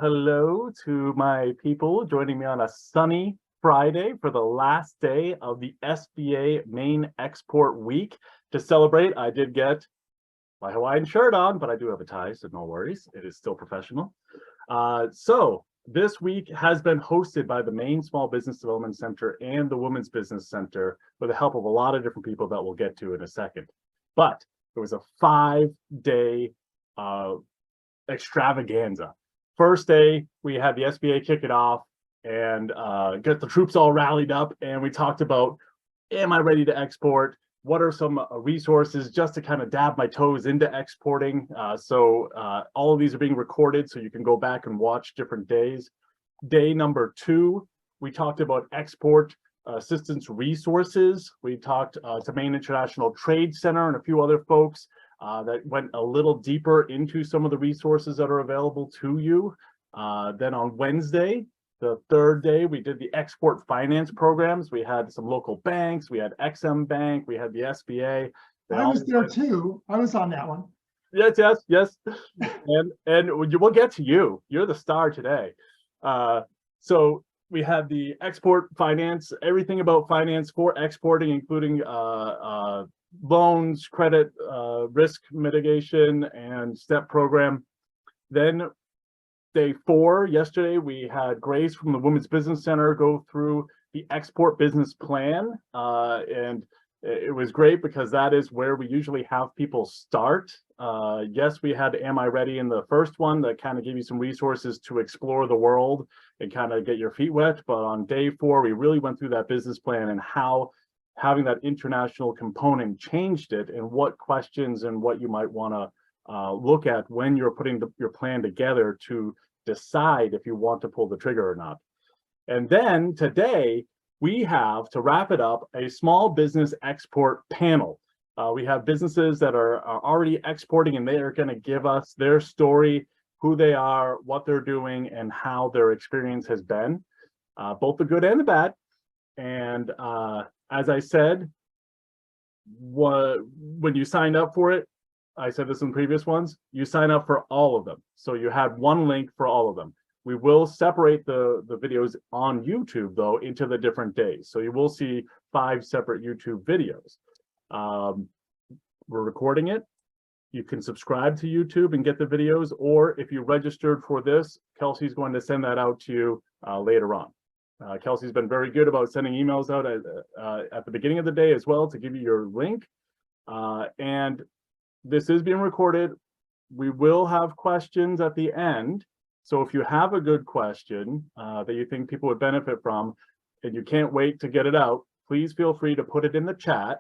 hello to my people joining me on a sunny Friday for the last day of the SBA Maine Export Week. To celebrate, I did get my Hawaiian shirt on, but I do have a tie, so no worries. It is still professional. So this week has been hosted by the Maine Small Business Development Center and the Women's Business Center with the help of a lot of different people that we'll get to in a second. But it was a 5-day extravaganza. First day, we had the SBA kick it off and get the troops all rallied up, and we talked about, am I ready to export? What are some resources just to kind of dab my toes into exporting? So all of these are being recorded, so you can go back and watch different days. Day number 2, we talked about export assistance resources. We talked to Maine International Trade Center and a few other folks that went a little deeper into some of the resources that are available to you. Then on Wednesday, the 3rd day, we did the export finance programs. We had some local banks, we had XM Bank, we had the SBA. I was there too. I was on that one. Yes. and we'll get to you. You're the star today. So we had the export finance, everything about finance for exporting, including loans, credit, risk mitigation, and STEP program. Then day 4, yesterday, we had Grace from the Women's Business Center go through the export business plan. And it was great because that is where we usually have people start. Yes, we had Am I Ready in the first one that kind of gave you some resources to explore the world and kind of get your feet wet. But on day 4, we really went through that business plan and how having that international component changed it, and what questions and what you might want to look at when you're putting your plan together to decide if you want to pull the trigger or not. And then today we have, to wrap it up, a small business export panel. We have businesses that are already exporting, and they are going to give us their story, who they are, what they're doing, and how their experience has been, both the good and the bad. And as I said, when you signed up for it, I said this in previous ones, you sign up for all of them. So you had one link for all of them. We will separate the videos on YouTube, though, into the different days. So you will see 5 separate YouTube videos. We're recording it. You can subscribe to YouTube and get the videos, or if you registered for this, Kelsey's going to send that out to you later on. Kelsey's been very good about sending emails out at the beginning of the day as well to give you your link. And this is being recorded. We will have questions at the end. So if you have a good question that you think people would benefit from, and you can't wait to get it out, please feel free to put it in the chat.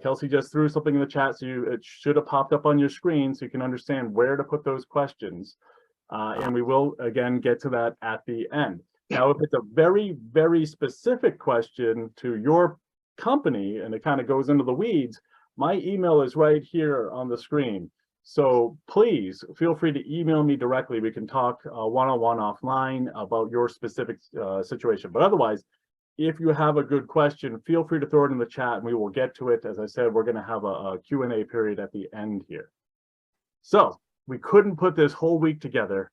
Kelsey just threw something in the chat, so it should have popped up on your screen so you can understand where to put those questions. And we will, again, get to that at the end. Now, if it's a very, very specific question to your company and it kind of goes into the weeds, my email is right here on the screen. So please feel free to email me directly. We can talk one-on-one offline about your specific situation. But otherwise, if you have a good question, feel free to throw it in the chat and we will get to it. As I said, we're going to have a Q&A period at the end here. So we couldn't put this whole week together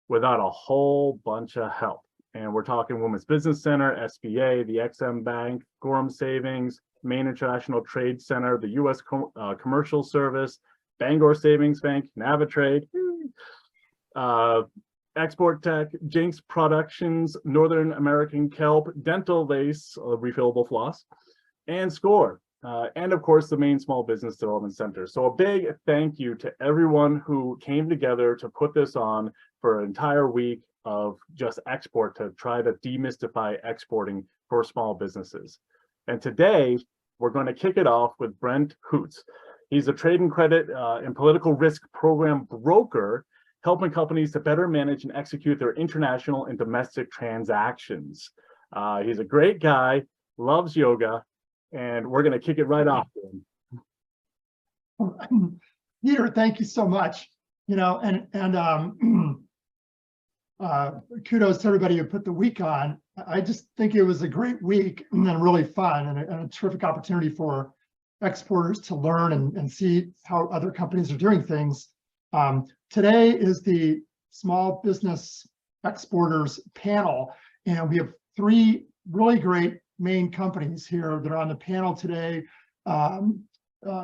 without a whole bunch of help. And we're talking Women's Business Center, SBA, the XM Bank, Gorham Savings, Maine International Trade Center, the U.S. Commercial Service, Bangor Savings Bank, Navitrade, Export Tech, Jinx Productions, Northern American Kelp, Dental Lace, refillable floss, and SCORE. And of course, the Maine Small Business Development Center. So a big thank you to everyone who came together to put this on for an entire week of just export, to try to demystify exporting for small businesses. And today, we're going to kick it off with Brent Hoots. He's a trade and credit and political risk program broker, helping companies to better manage and execute their international and domestic transactions. He's a great guy, loves yoga, and we're going to kick it right off to him. Peter, thank you so much. You know, kudos to everybody who put the week on. I just think it was a great week and then really fun and a terrific opportunity for exporters to learn and see how other companies are doing things. Today is the Small Business exporters panel. And we have three really great Maine companies here that are on the panel today.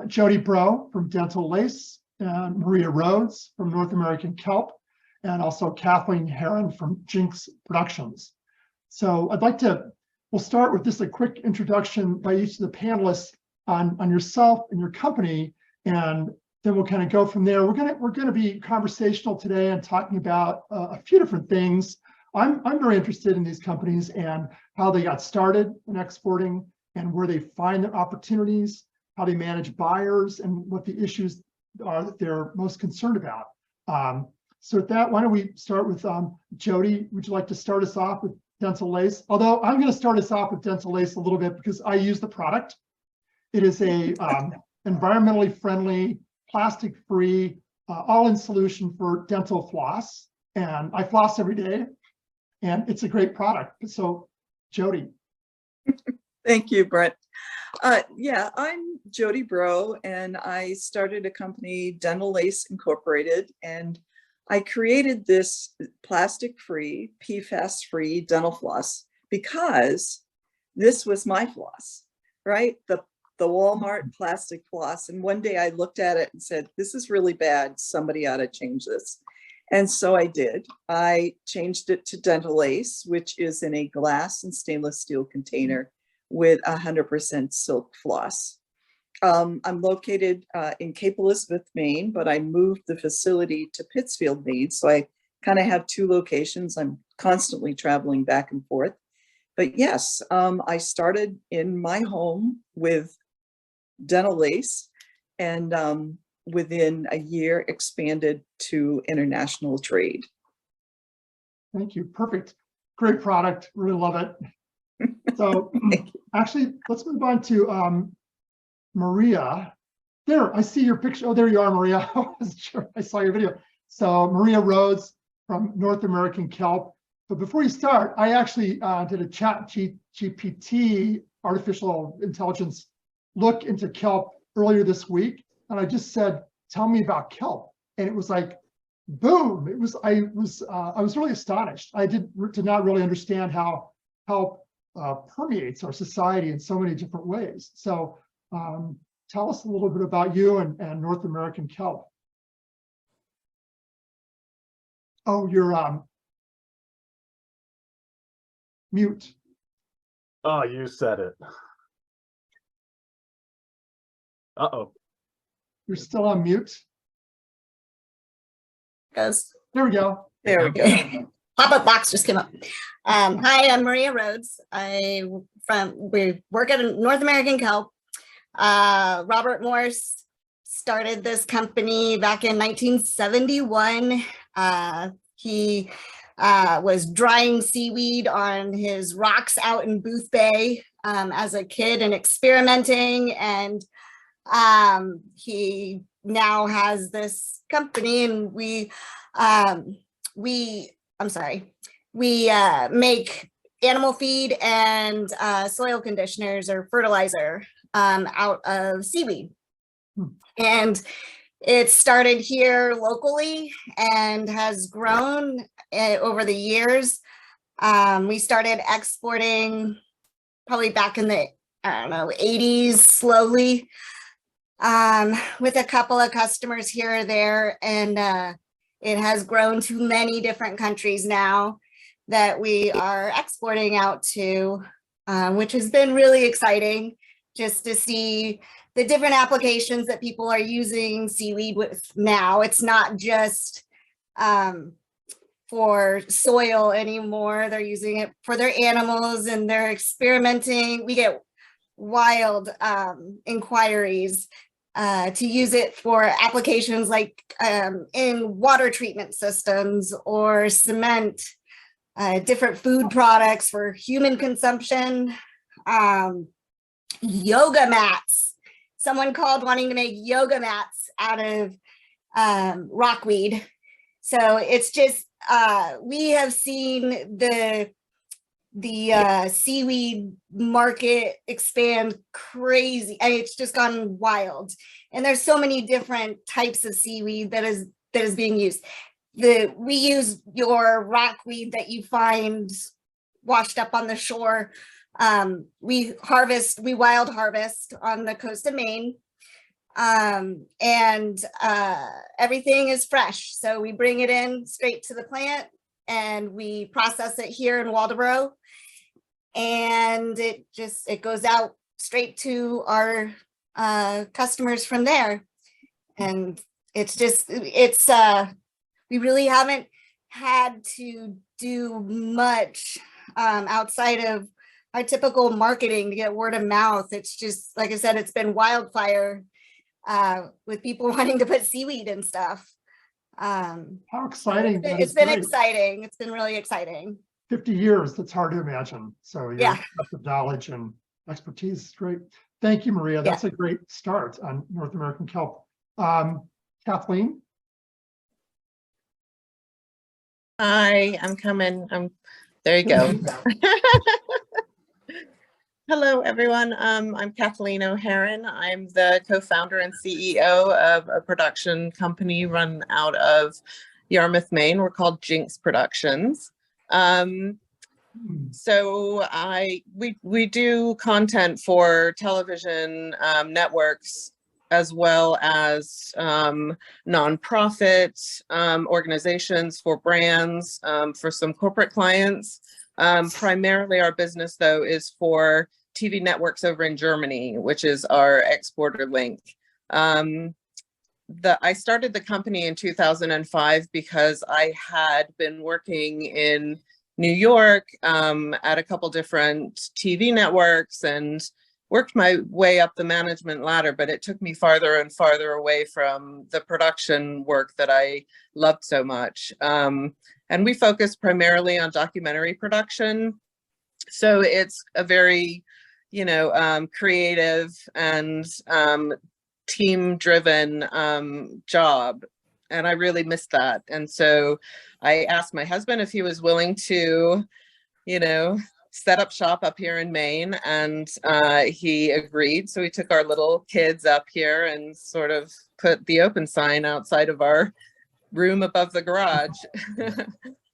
Jody Bro from Dental Lace, and Maria Rhodes from North American Kelp, and also Kathleen Heron from Jinx Productions. So we'll start with just a quick introduction by each of the panelists on yourself and your company, and then we'll kind of go from there. We're gonna be conversational today and talking about a few different things. I'm very interested in these companies and how they got started in exporting and where they find their opportunities, how they manage buyers, and what the issues are that they're most concerned about. So with that, why don't we start with Jody? Would you like to start us off with Dental Lace? Although I'm going to start us off with Dental Lace a little bit because I use the product. It is a environmentally friendly, plastic-free, all-in solution for dental floss, and I floss every day, and it's a great product. So, Jody. Thank you, Brett. Yeah, I'm Jody Bro, and I started a company, Dental Lace Incorporated, and I created this plastic-free, PFAS-free dental floss because this was my floss, right? The Walmart plastic floss. And one day I looked at it and said, this is really bad. Somebody ought to change this. And so I did. I changed it to Dental Lace, which is in a glass and stainless steel container with 100% silk floss. I'm located in Cape Elizabeth, Maine, but I moved the facility to Pittsfield, Maine. So I kind of have two locations. I'm constantly traveling back and forth. But yes, I started in my home with Dental Lace, and within a year expanded to international trade. Thank you. Perfect. Great product. Really love it. So actually, let's move on to Maria. There, I see your picture. Oh, there you are, Maria. I wasn't sure I saw your video. So Maria Rhodes from North American Kelp. But before you start, I actually did a chat GPT, artificial intelligence, look into kelp earlier this week. And I just said, tell me about kelp. And it was like, boom. I was really astonished. I did not really understand how kelp permeates our society in so many different ways. So tell us a little bit about you and North American Kelp. Oh, you're mute. Oh, you said it. Uh-oh. You're still on mute. Goes. There we go. There we go. Pop-up box just came up. Hi, I'm Maria Rhodes. We work at North American Kelp. Robert Morse started this company back in 1971. He was drying seaweed on his rocks out in Booth Bay as a kid and experimenting, and he now has this company, and we make animal feed and soil conditioners or fertilizer out of seaweed. And it started here locally and has grown over the years. We started exporting probably back in the, 80s slowly, with a couple of customers here or there. And it has grown to many different countries now that we are exporting out to, which has been really exciting just to see the different applications that people are using seaweed with now. It's not just for soil anymore. They're using it for their animals and they're experimenting. We get wild inquiries to use it for applications like in water treatment systems or cement, different food products for human consumption, yoga mats. Someone called wanting to make yoga mats out of rockweed. So it's just, we have seen the seaweed market expand crazy. It's just gone wild. And there's so many different types of seaweed that is being used. we use your rockweed that you find washed up on the shore. We wild harvest on the coast of Maine. Everything is fresh. So we bring it in straight to the plant and we process it here in Waldoboro. And it goes out straight to our customers from there. And we really haven't had to do much outside of our typical marketing to get word of mouth. It's just, like I said, it's been wildfire with people wanting to put seaweed and stuff. How exciting. It's been exciting. It's been really exciting. 50 years, that's hard to imagine. So your Yeah. knowledge and expertise is great. Thank you, Maria. That's a great start on North American kelp. Kathleen? Hi, I'm coming. There you go. Hello, everyone. I'm Kathleen O'Haron. I'm the co-founder and CEO of a production company run out of Yarmouth, Maine. We're called Jinx Productions. So we do content for television networks as well as nonprofit organizations for brands, for some corporate clients. Primarily our business though is for TV networks over in Germany, which is our exporter link. I started the company in 2005 because I had been working in New York at a couple different TV networks and worked my way up the management ladder, but it took me farther and farther away from the production work that I loved so much. And we focus primarily on documentary production. So it's a very, creative and team-driven job. And I really missed that. And so I asked my husband if he was willing to, set up shop up here in Maine, and he agreed. So we took our little kids up here and sort of put the open sign outside of our room above the garage.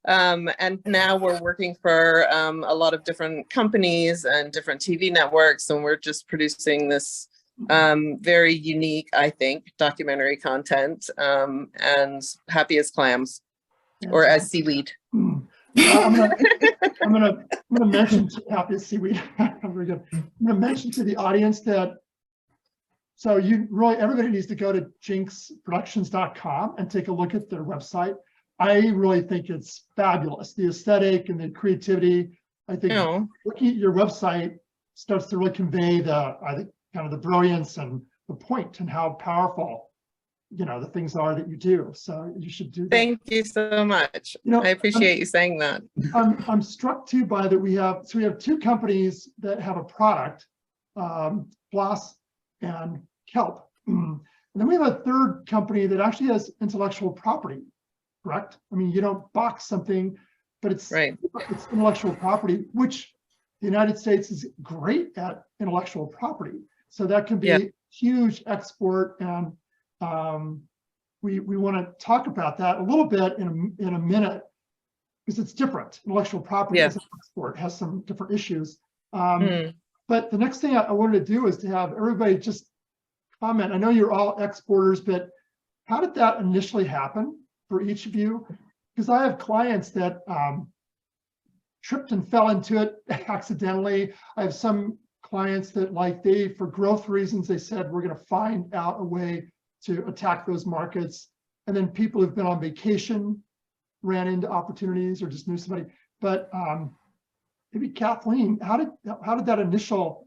And now we're working for a lot of different companies and different TV networks, and we're just producing this very unique, I think, documentary content, and happy as clams or as seaweed. I'm gonna mention happy as seaweed. Very good. I'm gonna mention to the audience that everybody needs to go to jinxproductions.com and take a look at their website. I really think it's fabulous. The aesthetic and the creativity. I think looking at your website starts to really convey the brilliance and the point and how powerful the things are that you do. So you should do that. Thank you so much. I appreciate you saying that. I'm struck too by that we have two companies that have a product, Bloss and Kelp. And then we have a third company that actually has intellectual property, correct? I mean, you don't box something, but it's intellectual property, which the United States is great at intellectual property. So that can be huge export, and we want to talk about that a little bit in a minute, because it's different. Intellectual property as an export has some different issues. But the next thing I wanted to do is to have everybody just comment. I know you're all exporters, but how did that initially happen for each of you? Because I have clients that tripped and fell into it accidentally. I have some clients that for growth reasons, they said, we're going to find out a way to attack those markets. And then people who've been on vacation ran into opportunities or just knew somebody. But maybe Kathleen, how did that initial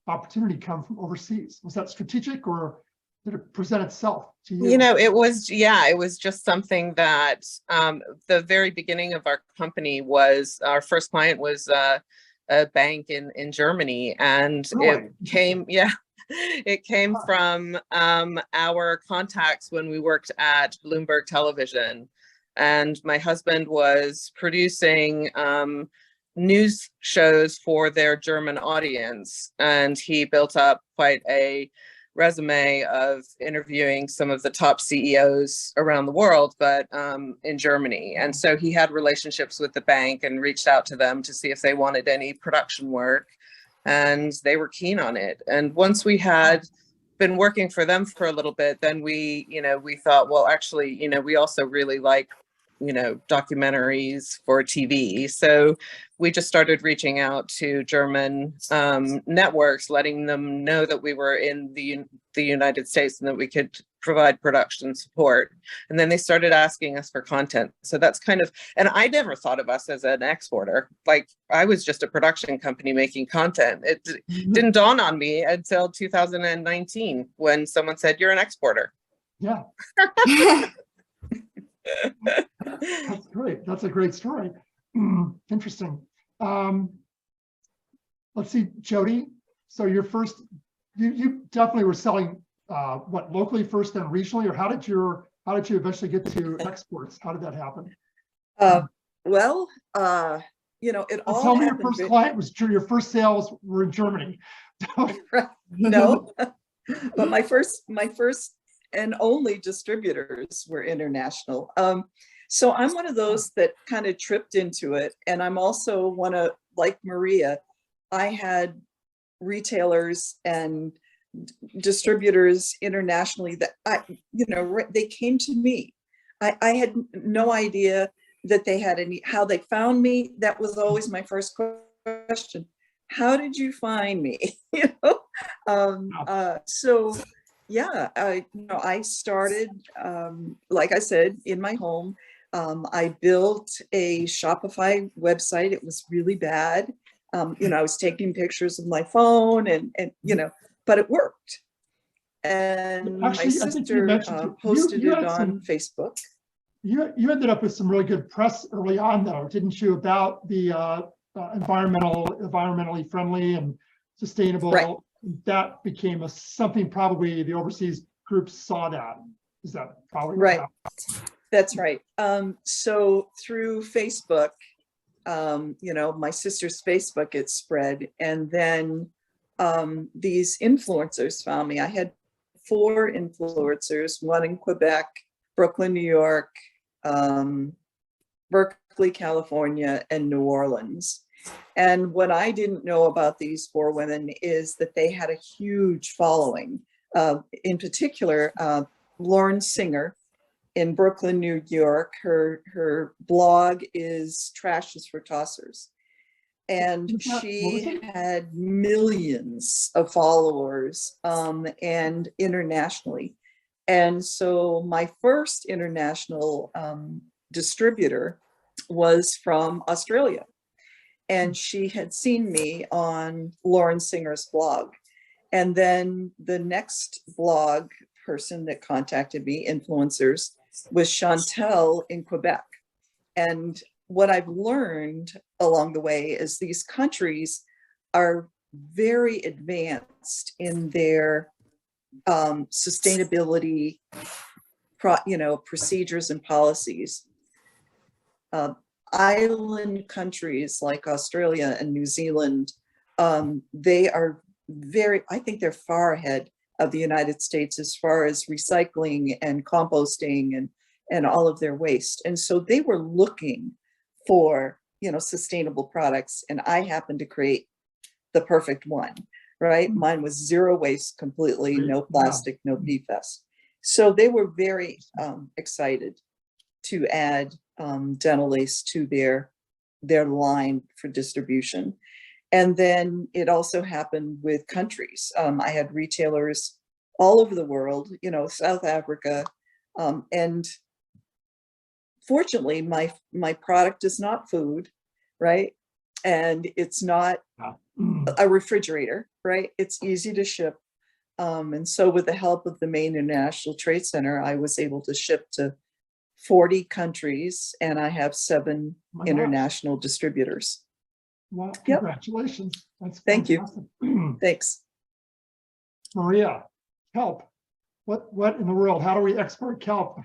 opportunity come from overseas? Was that strategic, or did it present itself to you? It was just something that the very beginning of our company was, our first client was a bank in Germany, and Really? it came from our contacts when we worked at Bloomberg Television, and my husband was producing news shows for their German audience, and he built up quite a resume of interviewing some of the top CEOs around the world, but in Germany. And so he had relationships with the bank and reached out to them to see if they wanted any production work. And they were keen on it. And once we had been working for them for a little bit, then we thought, well, actually, we also really like, documentaries for TV. So we just started reaching out to German networks, letting them know that we were in the United States and that we could provide production support. And then they started asking us for content. So that's kind of, and I never thought of us as an exporter. Like, I was just a production company making content. It didn't dawn on me until 2019 when someone said, "You're an exporter." Yeah. That's great. That's a great story. Interesting. Let's see, Jody. So your first, you definitely were selling what, locally first, then regionally, or how did you eventually get to exports? How did that happen? It all Tell me your happened. first client was your first sales were in Germany. No, but my first and only distributors were international. So I'm one of those that kind of tripped into it. And I'm also like Maria, I had retailers and distributors internationally that they came to me. I had no idea that they had how they found me. That was always my first question. How did you find me? So yeah, I started, like I said, in my home. I built a Shopify website. It was really bad. I was taking pictures of my phone and but it worked. And actually, my sister posted it on Facebook. You ended up with some really good press early on, though, didn't you, about the environmentally friendly and sustainable. Right. That became something probably the overseas groups saw that. Is that probably right? That's right. So through Facebook, my sister's Facebook, it spread, and then these influencers found me. I had 4 influencers, one in Quebec, Brooklyn, New York, Berkeley, California, and New Orleans. And what I didn't know about these 4 women is that they had a huge following. In particular, Lauren Singer in Brooklyn, New York, her blog is Trash is for Tossers. And she had millions of followers and internationally. And so my first international distributor was from Australia. And she had seen me on Lauren Singer's blog. And then the next blog person that contacted me, influencers, was Chantel in Quebec. And what I've learned along the way is these countries are very advanced in their sustainability, procedures and policies. Island countries like Australia and New Zealand, they are I think they're far ahead of the United States as far as recycling and composting and all of their waste. And so they were looking for, sustainable products. And I happened to create the perfect one, right? Mine was zero waste completely, no plastic, no PFAS. So they were very excited to add Dental Lace to their line for distribution. And then it also happened with countries. I had retailers all over the world, South Africa. And fortunately, my product is not food, right? And it's not a refrigerator, right? It's easy to ship. And so with the help of the Maine International Trade Center, I was able to ship to 40 countries, and I have 7 international distributors. Well, congratulations. That's Thank you. Thanks. Maria, kelp. What in the world? How do we export kelp?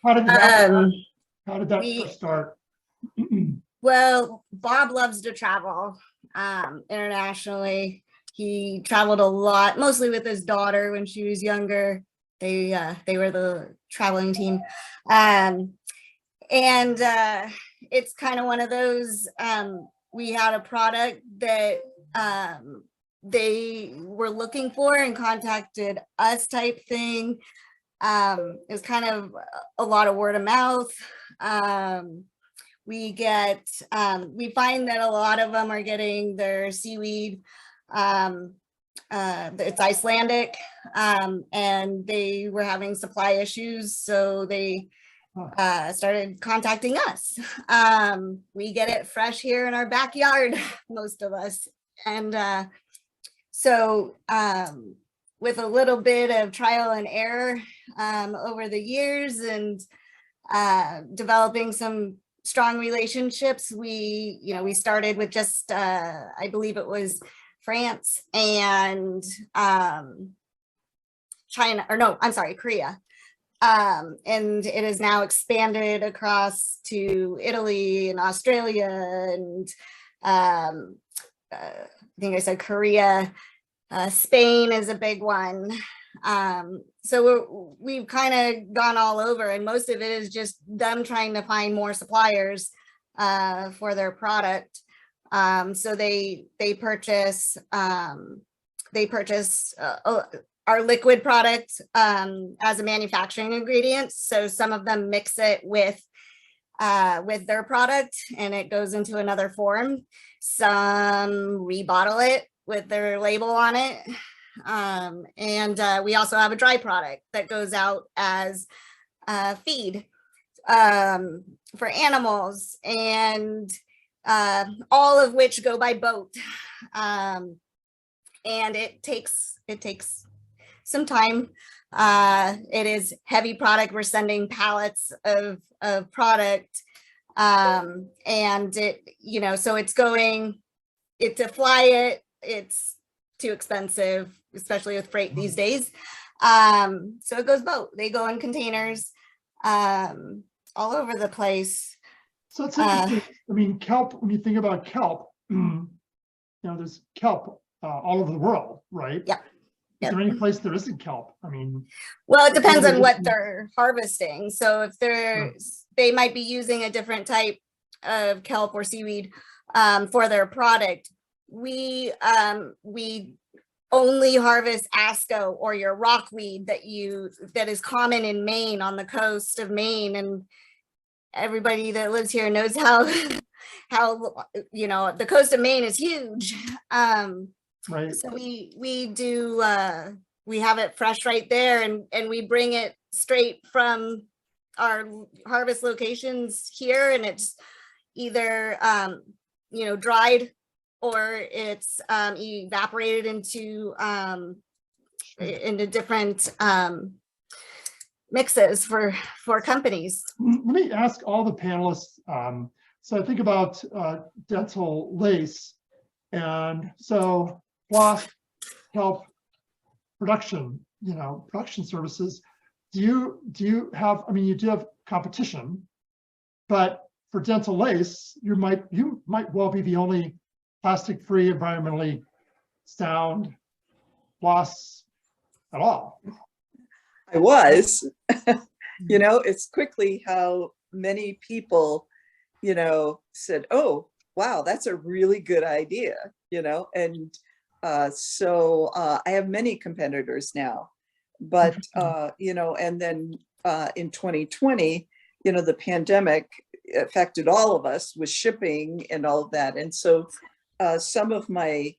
How did that first start? Well, Bob loves to travel internationally. He traveled a lot, mostly with his daughter when she was younger. They were the traveling team. It's kind of one of those, we had a product that they were looking for and contacted us type thing. It was kind of a lot of word of mouth. We find that a lot of them are getting their seaweed, it's Icelandic, and they were having supply issues, so they started contacting us. We get it fresh here in our backyard, most of us. And with a little bit of trial and error over the years and developing some strong relationships, we started with just, I believe it was France and China, or no, I'm sorry, Korea. And it is now expanded across to Italy and Australia and I think I said Korea. Spain is a big one. So we've kind of gone all over, and most of it is just them trying to find more suppliers for their product. So they purchase our liquid product as a manufacturing ingredient. So some of them mix it with their product and it goes into another form. Some rebottle it with their label on it. We also have a dry product that goes out as feed for animals, and all of which go by boat. And it takes some time. It is heavy product. We're sending pallets of product, and so to fly it, it's too expensive, especially with freight these days. So it goes boat. They go in containers all over the place. So it's interesting. I mean, kelp, when you think about kelp, there's kelp all over the world, right? Yeah. Is there any place there isn't kelp? I mean, well, it depends on what they're harvesting. So if they might be using a different type of kelp or seaweed for their product. We only harvest asco or your rockweed that is common in Maine, on the coast of Maine, and everybody that lives here knows how the coast of Maine is huge. right. So we have it fresh right there, and we bring it straight from our harvest locations here, and it's either dried or it's evaporated into different mixes for companies. Let me ask all the panelists. So I think about dental lace, and so floss, kelp production, production services. Do you have? I mean, you do have competition, but for dental lace, you might well be the only plastic-free, environmentally sound floss at all. I was. It's quickly how many people, said, "Oh, wow, that's a really good idea," and so I have many competitors now, but and then in 2020, the pandemic affected all of us with shipping and all of that, and so some of my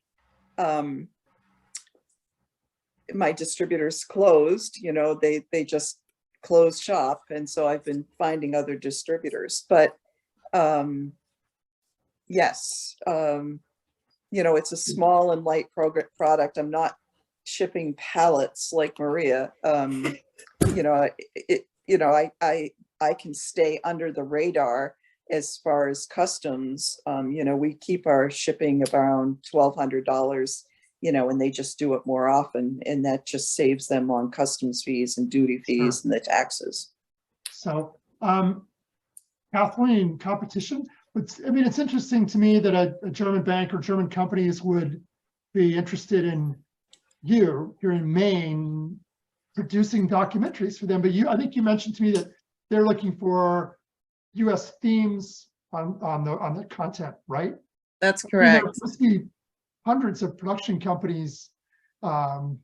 distributors closed. They just closed shop, and so I've been finding other distributors. But yes, it's a small and light product. I'm not shipping pallets like Maria. I can stay under the radar as far as customs. We keep our shipping around $1,200, and they just do it more often, and that just saves them on customs fees and duty fees and the taxes. So, Kathleen, competition. It's interesting to me that a German bank or German companies would be interested in you here in Maine producing documentaries for them. But I think you mentioned to me that they're looking for U.S. themes on the content, right? That's You know, there correct. must be hundreds of production companies. How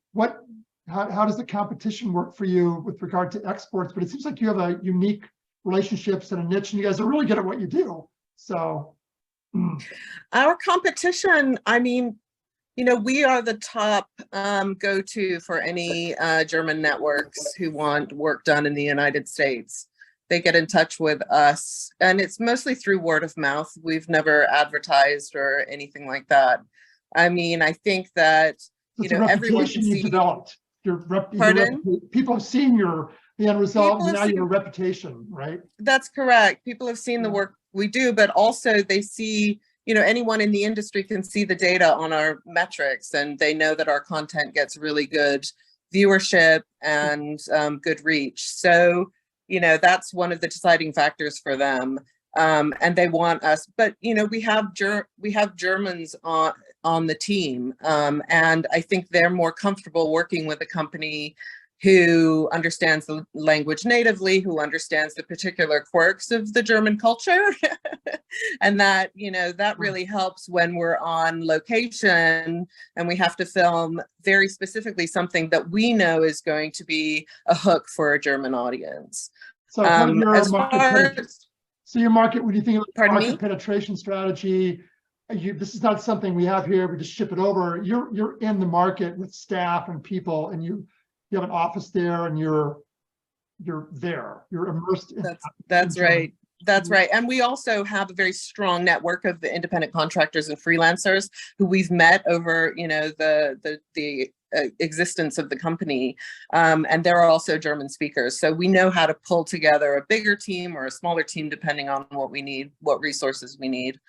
does the competition work for you with regard to exports? But it seems like you have a unique relationships and a niche, and you guys are really good at what you do. So Our competition, I mean, you know, we are the top go-to for any German networks who want work done in the United States. They get in touch with us, and it's mostly through word of mouth. We've never advertised or anything like that. I mean, I think that, you it's a know, everyone reputation can you've see. developed. Pardon? People have seen the end result, People and have now your seen- reputation, right? That's correct. People have seen the Yeah. work we do, but also they see, you know, anyone in the industry can see the data on our metrics, and they know that our content gets really good viewership and good reach. So, you know, that's one of the deciding factors for them. And they want us, but you know, we have Germans on the team, and I think they're more comfortable working with a company who understands the language natively, who understands the particular quirks of the German culture. And that, you know, that really helps when we're on location and we have to film very specifically something that we know is going to be a hook for a German audience. So part of your As market far penetration, as, so your market, when you think of Pardon market me? penetration strategy, this is not something we have here, we just ship it over. You're in the market with staff and people, and you have an office there, and you're there, you're immersed in. That's in German. right. That's right. And we also have a very strong network of the independent contractors and freelancers who we've met over, you know, the existence of the company. And they're also German speakers. So we know how to pull together a bigger team or a smaller team, depending on what we need, what resources we need.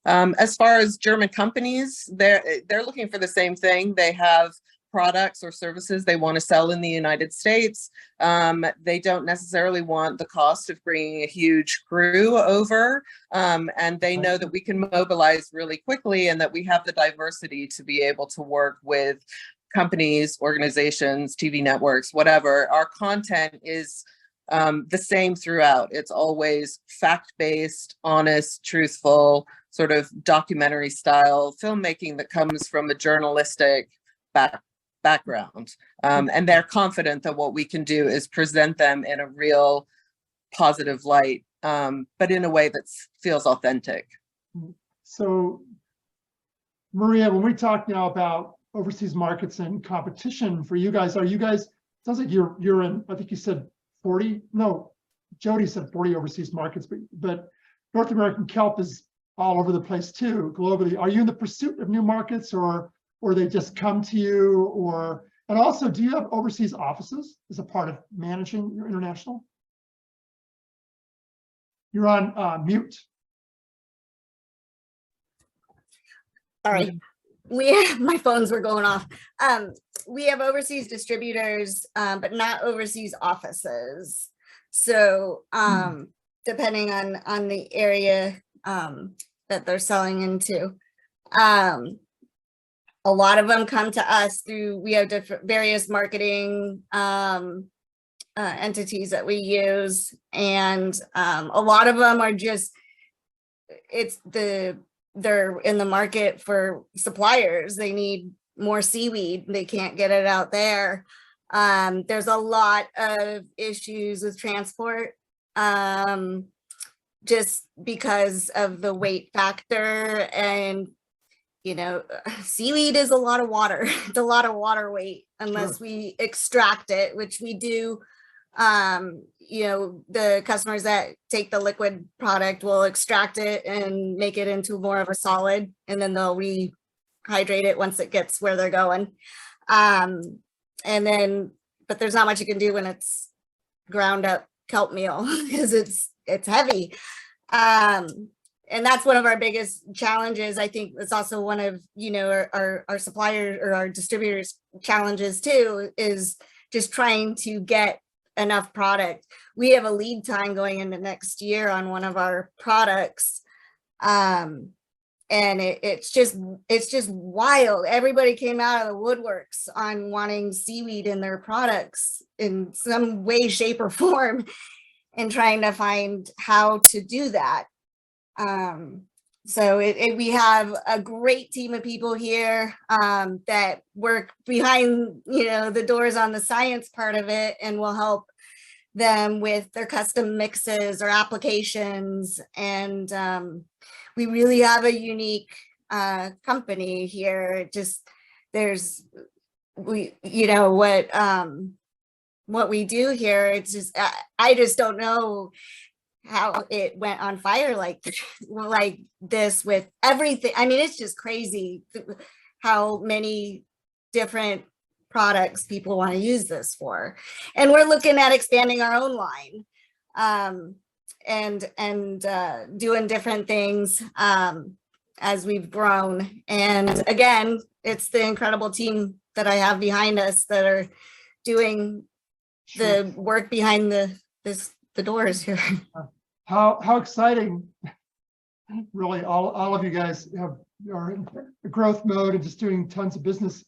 As far as German companies, they're looking for the same thing. They have products or services they want to sell in the United States. They don't necessarily want the cost of bringing a huge crew over, and they know that we can mobilize really quickly and that we have the diversity to be able to work with companies, organizations, TV networks, whatever. Our content is the same throughout. It's always fact-based, honest, truthful, sort of documentary style filmmaking that comes from a journalistic background. And they're confident that what we can do is present them in a real positive light, but in a way that feels authentic. So Maria, when we talk now about overseas markets and competition for you guys, sounds like you're in, I think you said 40, no, Jody said 40 overseas markets, but North American kelp is all over the place too, globally. Are you in the pursuit of new markets, or they just come to you? And also, do you have overseas offices as a part of managing your international? You're on mute. Sorry, my phones were going off. We have overseas distributors, but not overseas offices. So depending on the area that they're selling into, a lot of them come to us through, we have various marketing entities that we use, and a lot of them are just, they're in the market for suppliers. They need more seaweed. They can't get it out there. There's a lot of issues with transport, just because of the weight factor, and you know, seaweed is a lot of water. It's a lot of water weight unless we extract it, which we do. You know, the customers that take the liquid product will extract it and make it into more of a solid, and then they'll rehydrate it once it gets where they're going. And then, but there's not much you can do when it's ground up kelp meal because it's heavy. And that's one of our biggest challenges. I think it's also one of, you know, our supplier or our distributors' challenges too, is just trying to get enough product. We have a lead time going into next year on one of our products. And and it's just wild. Everybody came out of the woodworks on wanting seaweed in their products in some way, shape, or form, and trying to find how to do that. So we have a great team of people here that work behind, the doors on the science part of it, and will help them with their custom mixes or applications. And we really have a unique company here. What we do here, it's just, I just don't know how it went on fire like this with everything. I mean, it's just crazy how many different products people want to use this for. And we're looking at expanding our own line and doing different things as we've grown. And again, it's the incredible team that I have behind us that are doing the work behind the doors here. How exciting. Really, all of you guys are in growth mode and just doing tons of business.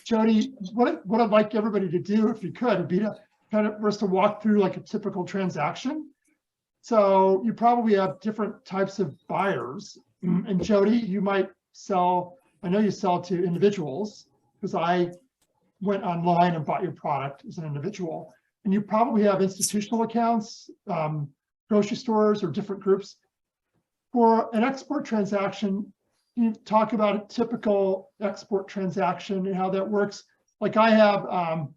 Jody, what I'd like everybody to do, if you could, would be to kind of first to walk through like a typical transaction. So you probably have different types of buyers. And Jody, you might sell, I know you sell to individuals, because I went online and bought your product as an individual. And you probably have institutional accounts, grocery stores, or different groups. For an export transaction, can you talk about a typical export transaction and how that works? Like I have a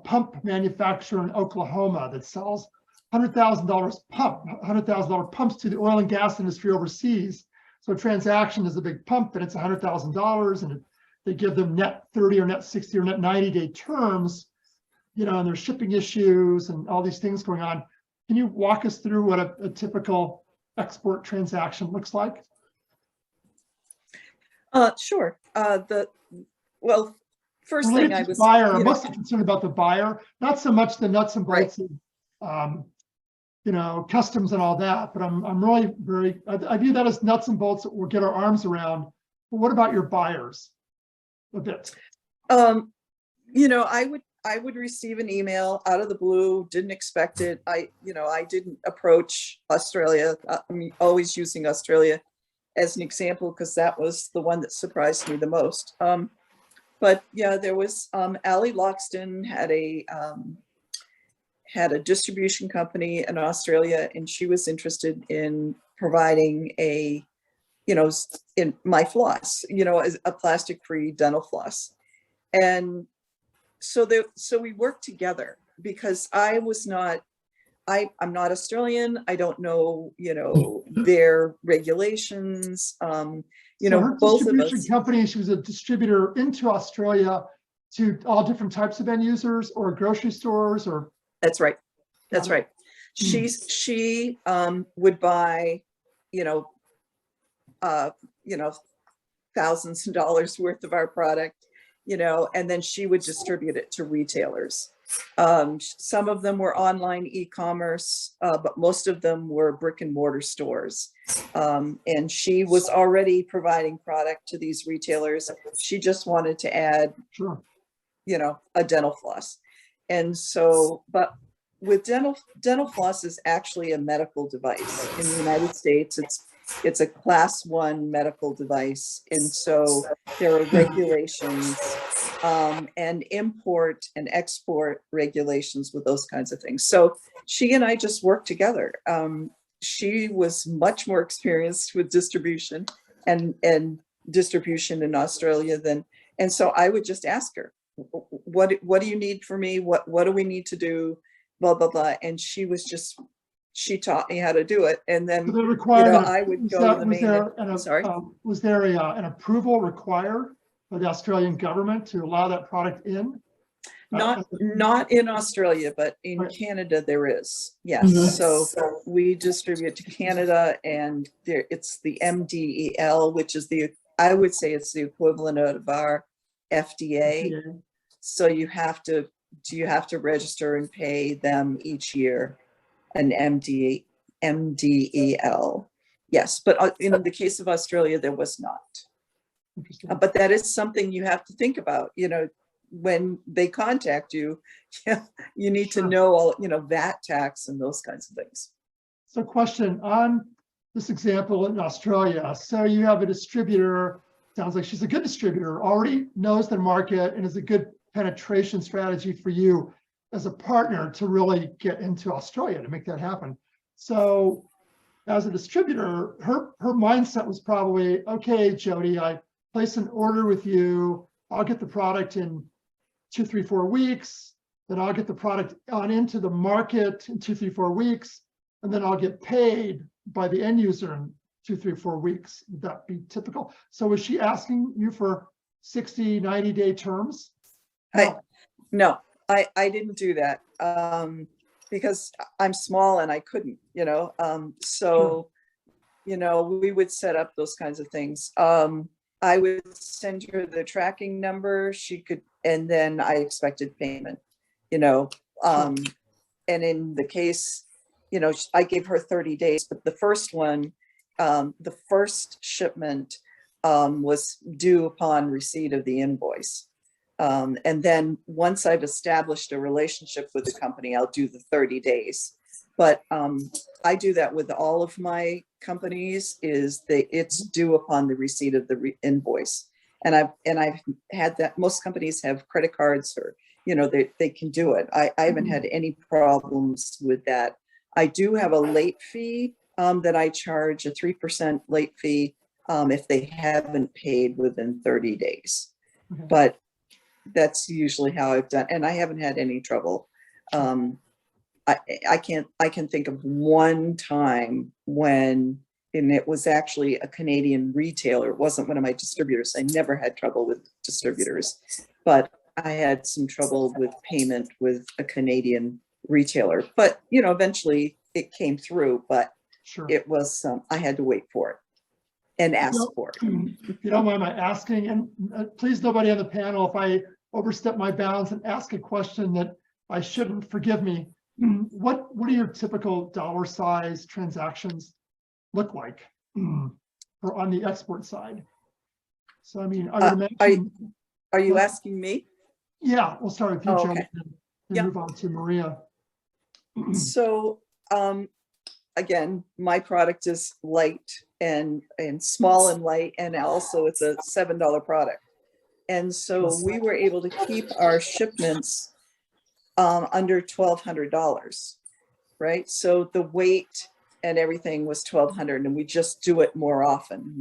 pump manufacturer in Oklahoma that sells $100,000 pumps to the oil and gas industry overseas. So a transaction is a big pump, and it's $100,000, and they give them net 30 or net 60 or net 90-day terms, and there's shipping issues and all these things going on. Can you walk us through what a typical export transaction looks like? Sure. First Related thing I to was buyer, I'm mostly concerned about the buyer, not so much the nuts and bolts of customs and all that, but I'm really I view that as nuts and bolts that we'll get our arms around. But what about your buyers a bit? I would receive an email out of the blue, didn't expect it. I didn't approach Australia. I'm always using Australia as an example because that was the one that surprised me the most. But yeah, there was Allie Loxton had a distribution company in Australia, and she was interested in providing in my floss, as a plastic-free dental floss. And so we worked together because I'm not Australian. I don't know, their regulations. So her both of distribution us. company, she was a distributor into Australia to all different types of end users or grocery stores, or. That's right. That's right. She would buy, thousands of dollars worth of our product, and then she would distribute it to retailers. Some of them were online e-commerce, but most of them were brick and mortar stores. And she was already providing product to these retailers. She just wanted to add, Sure. A dental floss. And so, but with dental floss is actually a medical device in the United States. It's a class 1 medical device. And so there are regulations and import and export regulations with those kinds of things. So she and I just worked together. She was much more experienced with distribution and distribution in Australia and so I would just ask her, what do you need from me? What do we need to do? Blah, blah, blah. And she taught me how to do it. And then, I would go to the Maine. Sorry. Was there an approval required by the Australian government to allow that product in? Not in Australia, but in Canada there is. Yes. Mm-hmm. So we distribute to Canada, and it's the MDEL, which is I would say it's the equivalent of our FDA. So you have to register and pay them each year an MDEL. Yes, but in the case of Australia, there was not. Interesting. But that is something you have to think about, when they contact you, you need to Sure. know all, VAT tax and those kinds of things. So question on this example in Australia. So you have a distributor, sounds like she's a good distributor, already knows the market and is a good penetration strategy for you as a partner to really get into Australia to make that happen. So as a distributor, her mindset was probably, okay, Jody, I place an order with you. I'll get the product in 2, 3, 4 weeks. Then I'll get the product on into the market in 2, 3, 4 weeks. And then I'll get paid by the end user in 2, 3, 4 weeks. Would that be typical? So was she asking you for 60, 90-day terms? No, I didn't do that because I'm small and I couldn't, so, we would set up those kinds of things. I would send her the tracking number, she could, and then I expected payment, and in the case, I gave her 30 days, but the first one, the first shipment was due upon receipt of the invoice. And then once I've established a relationship with the company, I'll do the 30 days. But I do that with all of my companies, it's due upon the receipt of the invoice. And I've had that. Most companies have credit cards, or they can do it. I haven't had any problems with that. I do have a late fee that I charge, a 3% late fee if they haven't paid within 30 days. Okay. But that's usually how I've done, and I haven't had any trouble. I can think of one time when, and it was actually a Canadian retailer. It wasn't one of my distributors. I never had trouble with distributors, but I had some trouble with payment with a Canadian retailer. But eventually it came through. But Sure. it was I had to wait for it and ask for it. If you don't mind my asking, and please nobody on the panel, if I overstep my bounds and ask a question that I shouldn't, forgive me. What do your typical dollar size transactions look like for on the export side? So I mean, I would imagine. Are you asking me? Yeah, we'll start with you, Oh, Joe, okay. and Yeah. move on to Maria. So again, my product is light and small and light, and also it's a $7 product. And so we were able to keep our shipments under $1,200, right? So the weight and everything was $1,200, and we just do it more often.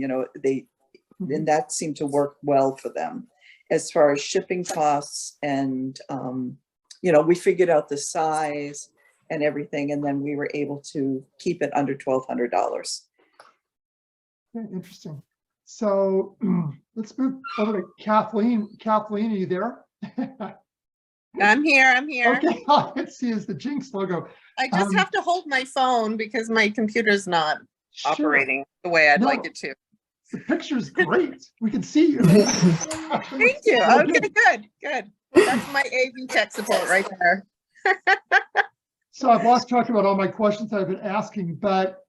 And that seemed to work well for them as far as shipping costs. And we figured out the size and everything, and then we were able to keep it under $1,200. Okay, interesting. So let's move over to Kathleen. Kathleen, are you there? I'm here. Okay, all I can see is the Jinx logo. I just have to hold my phone because my computer's not Sure. operating the way I'd like No. it to. The picture's great. We can see you. Thank you. Okay, good. That's my AV tech support right there. So I've lost track about all my questions I've been asking, but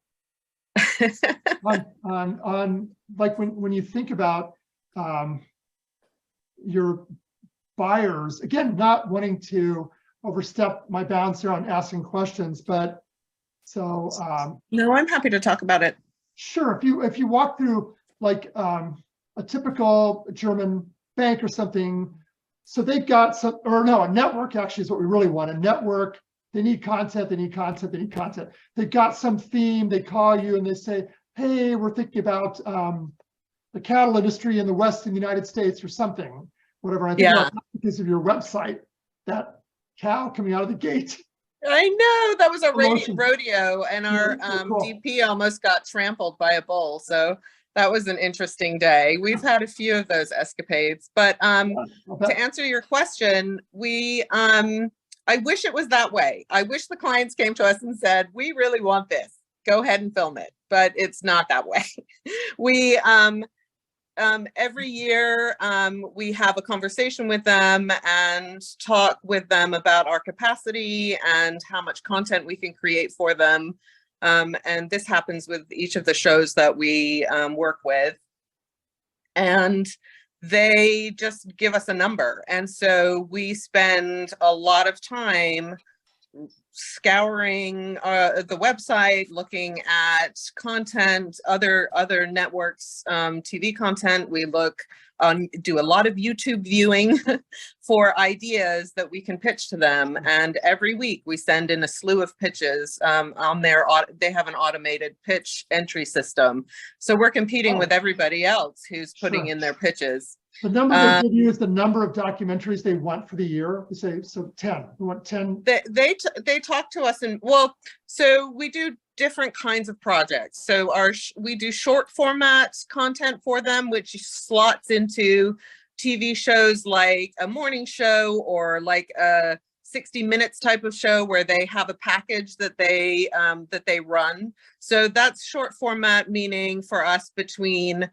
on like when you think about your buyers, again, not wanting to overstep my bounds here on asking questions, but so No, I'm happy to talk about it. sure, if you walk through like a typical German bank or something, so they've got some, or no, a network actually is what we really want. A network, they need content, they need content, they need content. They've got some theme, they call you and they say, hey, we're thinking about the cattle industry in the Western United States or something, whatever. I think about because of your website, that cow coming out of the gate. I know, that was a Promotion. rodeo, and our Yeah, cool. DP almost got trampled by a bull. So that was an interesting day. We've had a few of those escapades, but to answer your question, I wish it was that way. I wish the clients came to us and said, we really want this, go ahead and film it, but it's not that way. We every year we have a conversation with them and talk with them about our capacity and how much content we can create for them. And this happens with each of the shows that we work with. And they just give us a number. And so we spend a lot of time scouring the website, looking at content, other networks, TV content. We do a lot of YouTube viewing for ideas that we can pitch to them. And every week we send in a slew of pitches on they have an automated pitch entry system. So we're competing with everybody else who's putting in their pitches. The number they give you is the number of documentaries they want for the year. They say, so 10, we want 10. They talk to us well, so we do different kinds of projects. So we do short format content for them, which slots into TV shows like a morning show or like a 60 minutes type of show where they have a package that they run. So that's short format, meaning for us between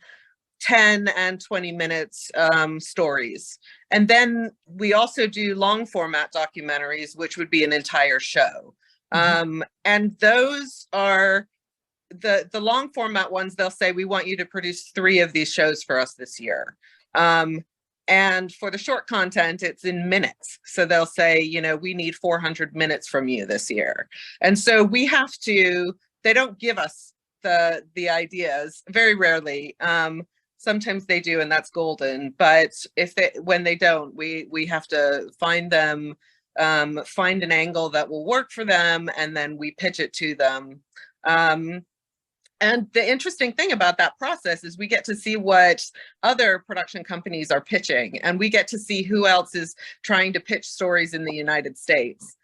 10 and 20 minutes stories. And then we also do long format documentaries, which would be an entire show. And those are the long format ones. They'll say, we want you to produce 3 of these shows for us this year. And for the short content, it's in minutes. So they'll say, you know, we need 400 minutes from you this year. And so we have to, they don't give us the ideas, very rarely. Sometimes they do, and that's golden. But when they don't, we have to find them, find an angle that will work for them, and then we pitch it to them. And the interesting thing about that process is we get to see what other production companies are pitching, and we get to see who else is trying to pitch stories in the United States.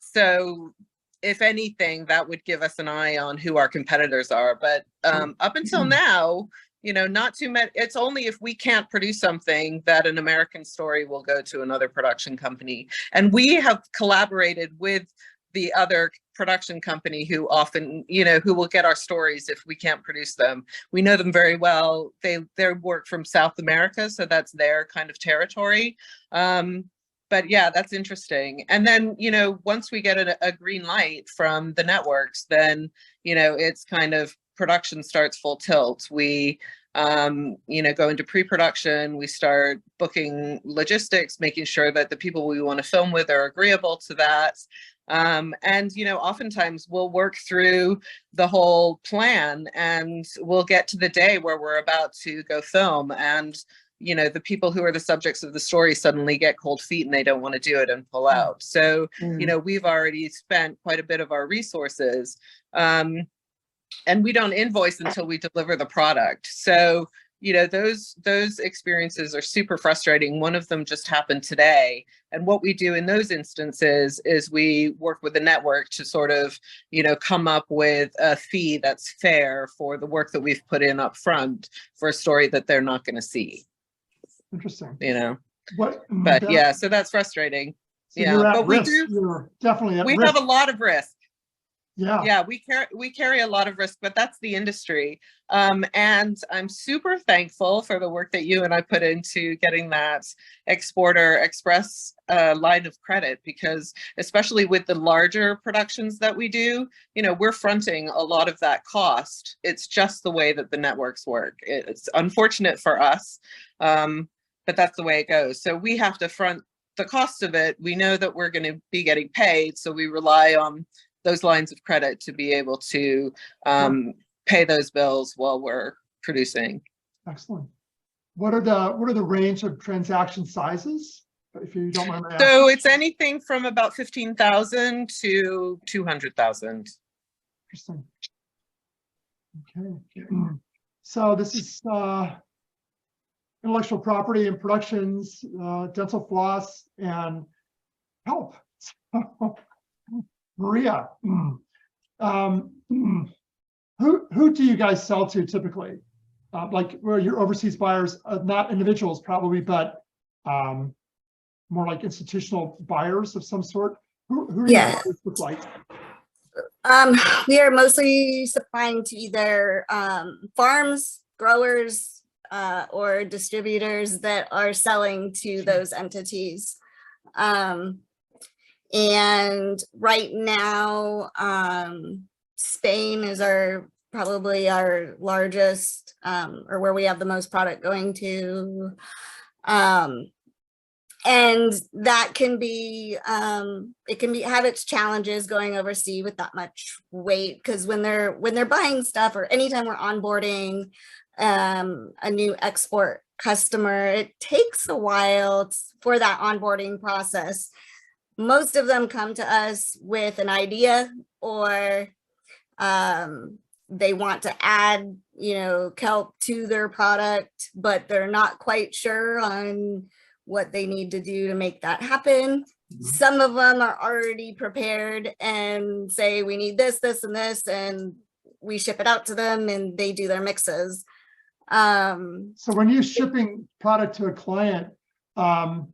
So if anything, that would give us an eye on who our competitors are. But up until now, you know, not too many. It's only if we can't produce something that an American story will go to another production company. And we have collaborated with the other production company who often, you know, who will get our stories if we can't produce them. We know them very well. They work from South America, so that's their kind of territory. But yeah, that's interesting. And then, you know, once we get a green light from the networks, then, you know, it's kind of production starts full tilt. We, you know, go into pre-production, we start booking logistics, making sure that the people we want to film with are agreeable to that. And, you know, oftentimes we'll work through the whole plan and we'll get to the day where we're about to go film, and, you know, the people who are the subjects of the story suddenly get cold feet and they don't want to do it and pull out. So, you know, we've already spent quite a bit of our resources. And we don't invoice until we deliver the product. So, you know, those experiences are super frustrating. One of them just happened today. And what we do in those instances is we work with the network to sort of, you know, come up with a fee that's fair for the work that we've put in up front for a story that they're not going to see. Interesting. You know, but yeah, so that's frustrating. So yeah, but risk. You're definitely at risk. We have a lot of risk. Yeah, we carry a lot of risk, but that's the industry. And I'm super thankful for the work that you and I put into getting that Exporter Express line of credit, because especially with the larger productions that we do, you know, we're fronting a lot of that cost. It's just the way that the networks work. It's unfortunate for us, but that's the way it goes. So we have to front the cost of it. We know that we're going to be getting paid, so we rely on those lines of credit to be able to pay those bills while we're producing. Excellent. What are the range of transaction sizes, if you don't mind me asking? So it's anything from about 15,000 to 200,000. Interesting. Okay. So this is intellectual property and productions, dental floss, and help. Maria, who do you guys sell to typically? Like, where your overseas buyers, not individuals probably, but more like institutional buyers of some sort? Who are your buyers look like? We are mostly supplying to either farms, growers, or distributors that are selling to those entities. And right now, Spain is probably our largest, or where we have the most product going to. And that can be, it can have its challenges going overseas with that much weight, because when they're buying stuff, or anytime we're onboarding a new export customer, it takes a while for that onboarding process. Most of them come to us with an idea, or they want to add, kelp to their product, but they're not quite sure on what they need to do to make that happen. Some of them are already prepared and say, we need this, this, and this, and we ship it out to them and they do their mixes. So when you're shipping product to a client, so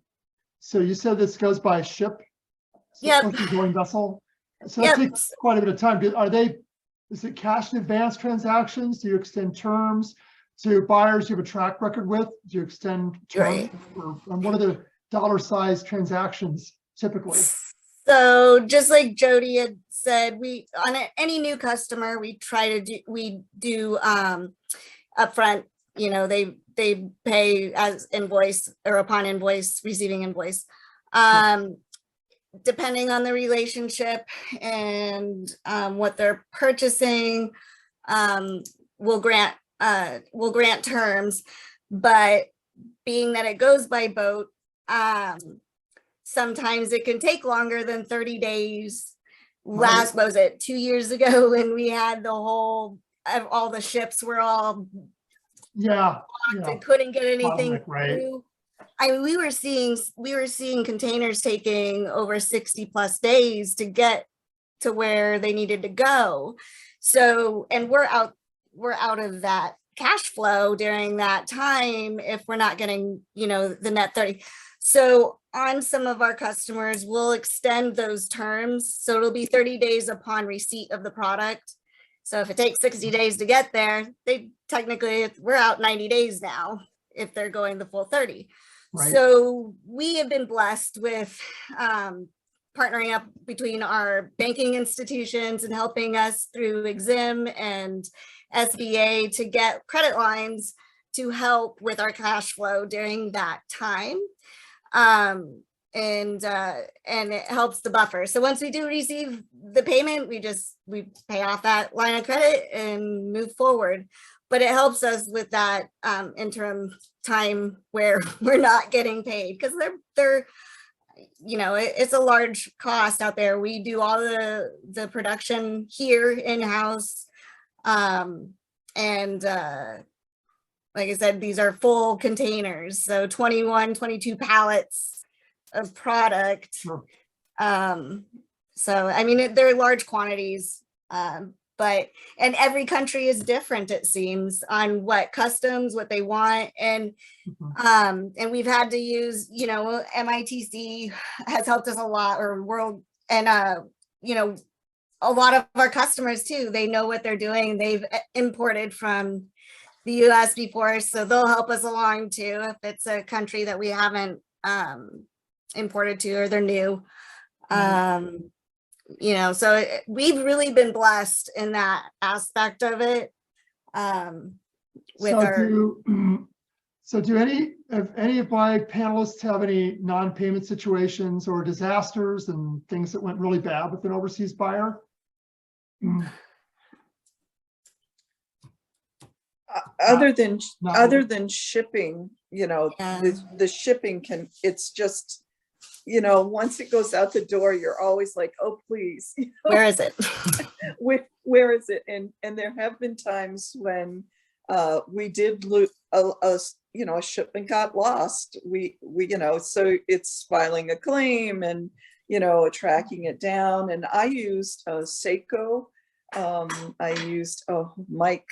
you said this goes by ship? Yep. Going vessel. So that takes quite a bit of time. Is it cash in advance transactions? Do you extend terms to buyers you have a track record with? Do you extend terms? Right. And what are the dollar size transactions typically? So just like Jody had said, on any new customer, we do upfront, they pay as invoice, or upon invoice, receiving invoice. Depending on the relationship and what they're purchasing, we'll grant terms. But being that it goes by boat, sometimes it can take longer than 30 days. Last, was it 2 years ago, when we had all the ships were all and couldn't get anything through. I mean, we were seeing containers taking over 60+ days to get to where they needed to go. So, and we're out of that cash flow during that time if we're not getting, the net 30. So on some of our customers, we'll extend those terms. So it'll be 30 days upon receipt of the product. So if it takes 60 days to get there, we're out 90 days now if they're going the full 30. Right. So we have been blessed with partnering up between our banking institutions and helping us through EXIM and SBA to get credit lines to help with our cash flow during that time. And it helps the buffer. So once we do receive the payment, we pay off that line of credit and move forward. But it helps us with that interim time where we're not getting paid, because they're it's a large cost out there. We do all the production here in-house. And like I said, these are full containers. So 21, 22 pallets of product. Sure. So, I mean, they're large quantities. And every country is different, it seems, on what customs, what they want. And we've had to use, MITC has helped us a lot, or World, and a lot of our customers too, they know what they're doing. They've imported from the US before, so they'll help us along too if it's a country that we haven't imported to, or they're new. So we've really been blessed in that aspect of it. Do any of my panelists have any non-payment situations or disasters and things that went really bad with an overseas buyer? Other than shipping, the shipping it's just, once it goes out the door, you're always like, oh, please. Where is it? Where is it? And there have been times when we did lose a shipment got lost. We so it's filing a claim and, tracking it down. And I used Seiko. I used, Mike,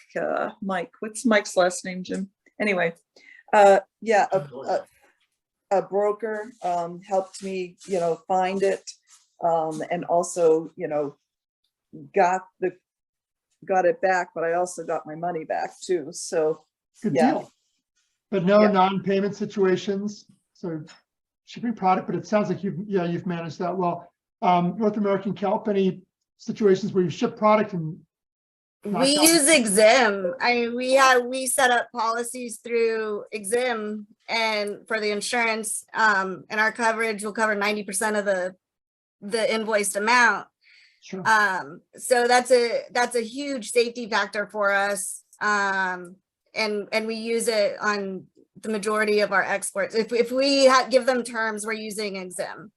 what's Mike's last name, Jim? Anyway, a broker helped me, find it, and also, got it back, but I also got my money back too. So good deal. But no non-payment situations. So shipping product, but it sounds like you've managed that well. North American kelp, any situations where you ship product and not We kelp? use Exim. We set up policies through Exim and for the insurance, and our coverage will cover 90% of the invoiced amount. Sure. So that's a huge safety factor for us. And we use it on the majority of our exports. If we give them terms, we're using Exim.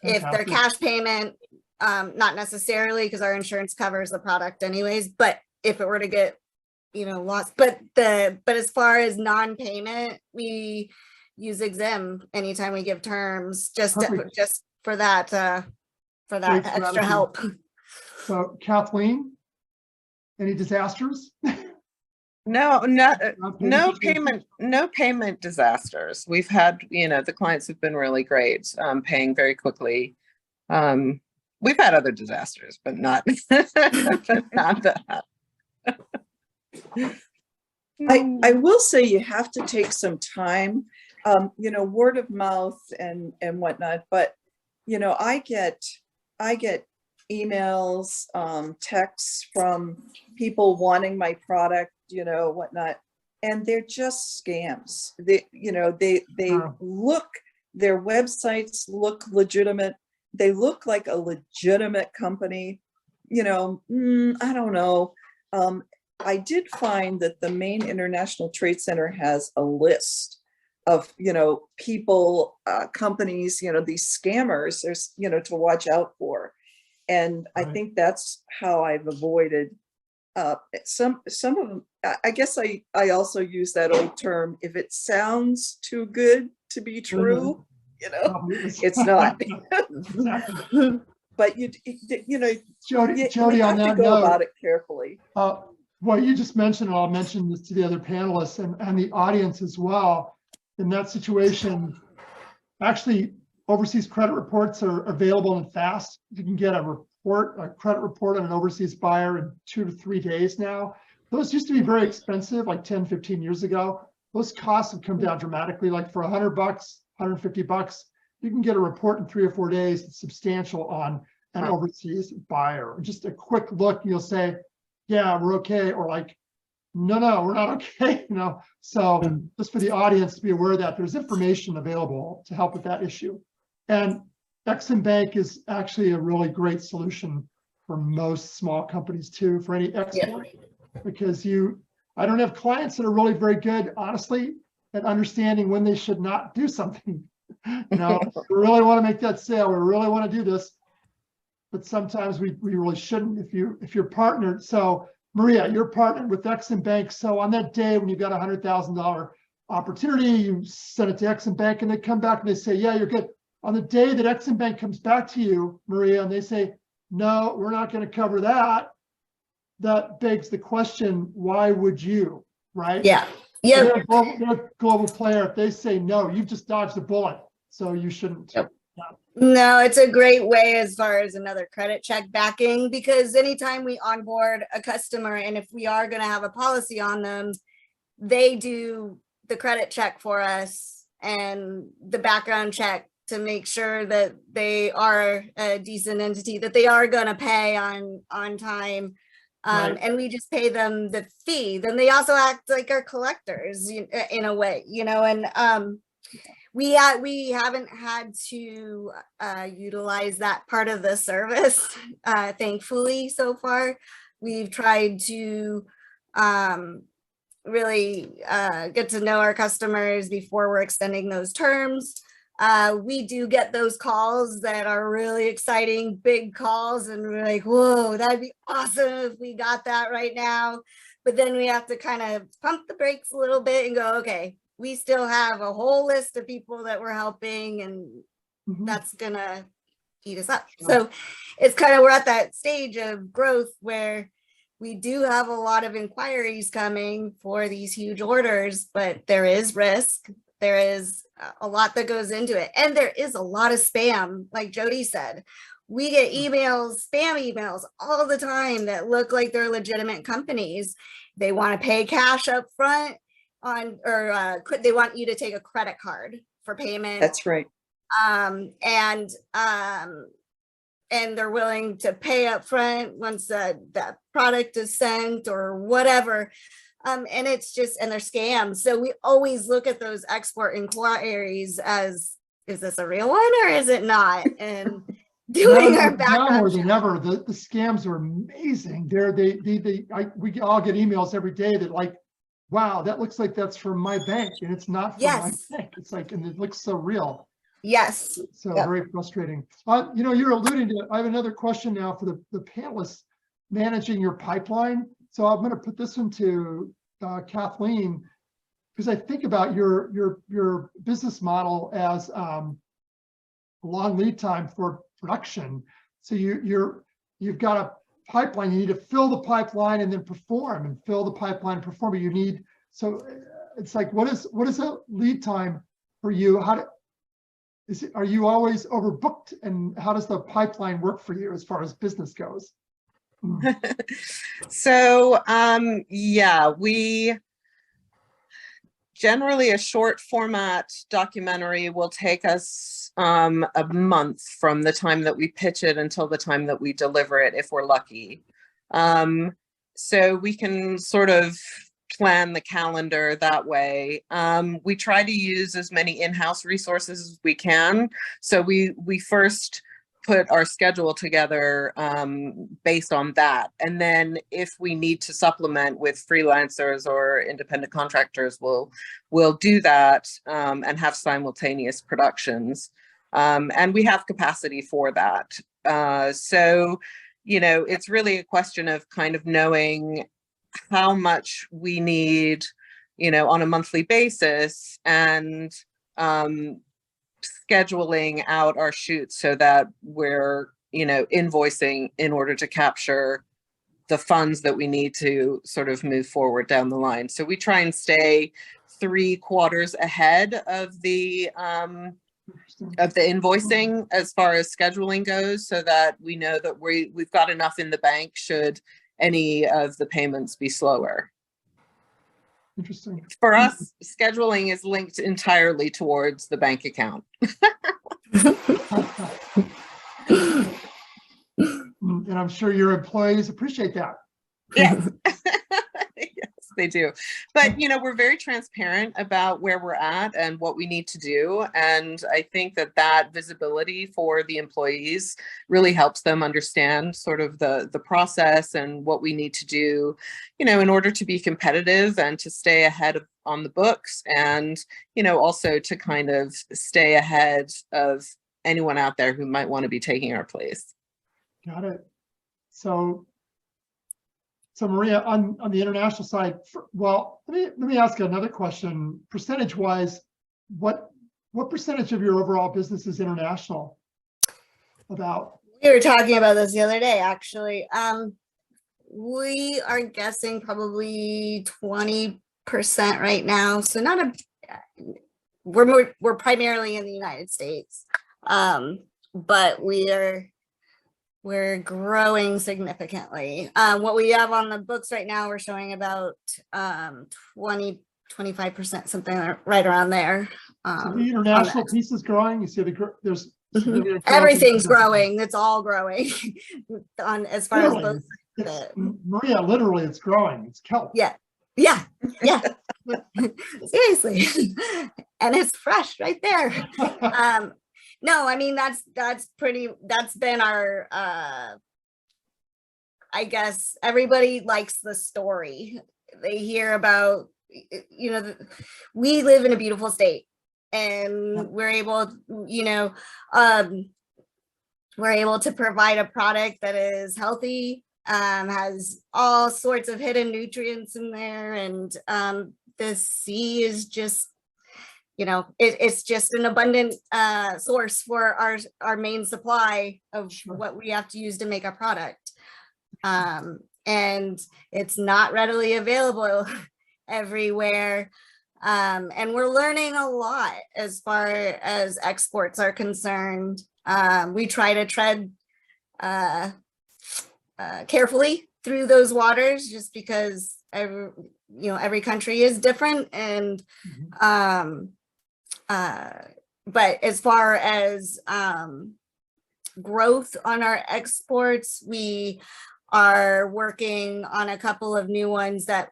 If they're Fantastic. cash payment, not necessarily, because our insurance covers the product anyways, but if it were to get, lost, but as far as non-payment, we use Exim anytime we give terms, just Perfect. for that Great extra strategy. help. So Kathleen, any disasters? No, Non-payment situations? no payment disasters. We've had, the clients have been really great, paying very quickly. We've had other disasters, but not, but not that. I will say you have to take some time, word of mouth and whatnot, but I get emails, texts from people wanting my product, whatnot, and they're just scams. They look, their websites look legitimate. They look like a legitimate company, I don't know. I did find that the Maine International Trade Center has a list of, people, companies, these scammers, there's, to watch out for. And I Right. think that's how I've avoided some of them. I guess I also use that old term, if it sounds too good to be true, Probably is. it's not. Exactly. But Jody, you on have to that go note, about it carefully. what you just mentioned, and I'll mention this to the other panelists and the audience as well. In that situation, actually, overseas credit reports are available and fast. You can get a credit report on an overseas buyer in 2 to 3 days now. Those used to be very expensive, like 10, 15 years ago. Those costs have come down dramatically. Like for $100, $150, you can get a report in 3 or 4 days that's substantial on an overseas buyer. Just a quick look, you'll say, yeah, we're okay, or like, no, we're not okay, So just for the audience to be aware that there's information available to help with that issue. And Exim Bank is actually a really great solution for most small companies too, for any export, because I don't have clients that are really very good, honestly, at understanding when they should not do something. We really want to make that sale, we really want to do this, but sometimes we really shouldn't if you're partnered. So Maria, you're partnered with Exim Bank. So on that day when you've got $100,000 opportunity, you send it to Exim Bank and they come back and they say, yeah, you're good. On the day that Exim Bank comes back to you, Maria, and they say, no, we're not going to cover that, that begs the question, why would you, right? Yeah. They're a global player. If they say no, you've just dodged a bullet, so you shouldn't. Yep. No, it's a great way as far as another credit check backing, because anytime we onboard a customer, and if we are going to have a policy on them, they do the credit check for us and the background check to make sure that they are a decent entity, that they are going to pay on time. Right. And we just pay them the fee. Then they also act like our collectors in a way, and we haven't had to utilize that part of the service, thankfully, so far. We've tried to really get to know our customers before we're extending those terms. We do get those calls that are really exciting, big calls, and we're like, whoa, that'd be awesome if we got that right now. But then we have to kind of pump the brakes a little bit and go, okay, we still have a whole list of people that we're helping, and that's gonna eat us up. So it's kind of, we're at that stage of growth where we do have a lot of inquiries coming for these huge orders, but there is risk. There is a lot that goes into it. And there is a lot of spam, like Jody said. We get emails, spam emails all the time that look like they're legitimate companies. They want to pay cash up front they want you to take a credit card for payment. That's right. and they're willing to pay up front once that product is sent or whatever. And it's just, and they're scams. So we always look at those export inquiries as, is this a real one or is it not? And doing our Now background more than ever, the scams are amazing. We all get emails every day that like, wow, that looks like that's from my bank and it's not from my bank. It's like, and it looks so real. Yes. So Yep. very frustrating. You know, you're alluding to, I have another question now for the panelists managing your pipeline. So I'm going to put this into Kathleen, because I think about your business model as long lead time for production. So you've got a pipeline, you need to fill the pipeline and then perform, and fill the pipeline and perform. But you need, so it's like, what is a lead time for you? Are you always overbooked, and how does the pipeline work for you as far as business goes? So, yeah, we generally, a short format documentary will take us a month from the time that we pitch it until the time that we deliver it, if we're lucky. So we can sort of plan the calendar that way. We try to use as many in-house resources as we can. So we first put our schedule together based on that. And then if we need to supplement with freelancers or independent contractors, we'll do that and have simultaneous productions. And we have capacity for that. So, you know, it's really a question of kind of knowing how much we need, you know, on a monthly basis, and scheduling out our shoots so that we're, you know, invoicing in order to capture the funds that we need to sort of move forward down the line. So we try and stay 3 quarters ahead of the invoicing as far as scheduling goes, so that we know that we've got enough in the bank should any of the payments be slower. Interesting. For us, scheduling is linked entirely towards the bank account. And I'm sure your employees appreciate that. Yes. Yes, they do. But, you know, we're very transparent about where we're at and what we need to do. And I think that visibility for the employees really helps them understand sort of the process and what we need to do, you know, in order to be competitive and to stay ahead on the books, and, you know, also to kind of stay ahead of anyone out there who might want to be taking our place. Got it. So Maria, on the international side, well, let me ask you another question. Percentage wise, what percentage of your overall business is international? About? We were talking about this the other day, actually. We are guessing probably 20% right now. So we're primarily in the United States, but we're growing significantly. What we have on the books right now, we're showing about 20-25%, something right around there. So the international piece is growing. You see there's everything's growing. It's all growing on as far literally, as Maria, literally it's growing. It's kelp. Yeah. Seriously. And it's fresh right there. No, I mean, that's been our, I guess everybody likes the story. They hear about, you know, we live in a beautiful state, and we're able, you know, we're able to provide a product that is healthy, has all sorts of hidden nutrients in there. And the sea is just, you know, it's just an abundant source for our main supply of what we have to use to make a product. And it's not readily available everywhere. And we're learning a lot as far as exports are concerned. We try to tread carefully through those waters, just because every country is different. And but as far as growth on our exports. We are working on a couple of new ones that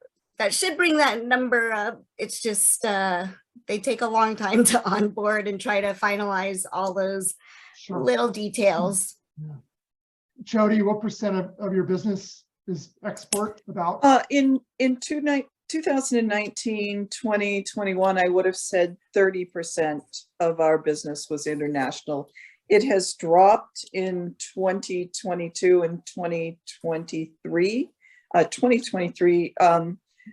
should bring that number up. It's just they take a long time to onboard and try to finalize all those Sure. little details. Yeah. Jody, what percent of your business is export about? In 2019, 2021, I would have said 30% of our business was international. It has dropped in 2022 and 2023. 2023,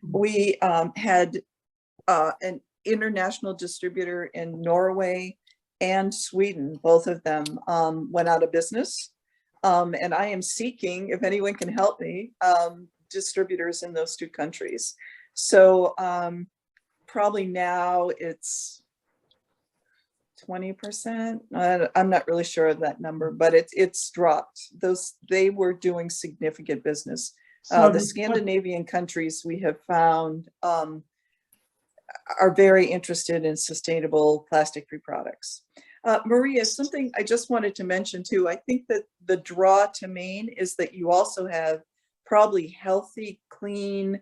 we had an international distributor in Norway and Sweden. Both of them went out of business. And I am seeking, if anyone can help me, distributors in those two countries. So probably now it's 20%. I'm not really sure of that number, but it's dropped. They were doing significant business. The Scandinavian countries we have found are very interested in sustainable plastic-free products. Maria, something I just wanted to mention too, I think that the draw to Maine is that you also have probably healthy, clean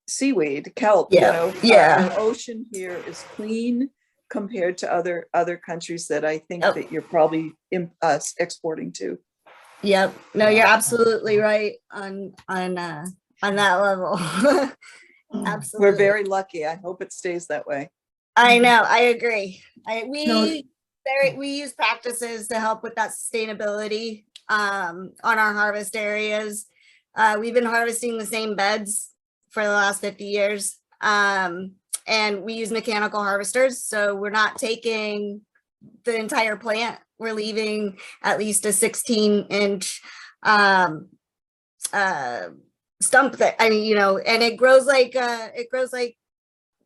seaweed, kelp. Yeah, You know, our ocean here is clean compared to other countries that I think that you're probably exporting to. Yep. No, you're absolutely right on that level. Absolutely. We're very lucky. I hope it stays that way. I know. I agree. We use practices to help with that sustainability on our harvest areas. We've been harvesting the same beds for the last 50 years. And we use mechanical harvesters. So we're not taking the entire plant. We're leaving at least a 16-inch stump that, I mean, you know, and it grows like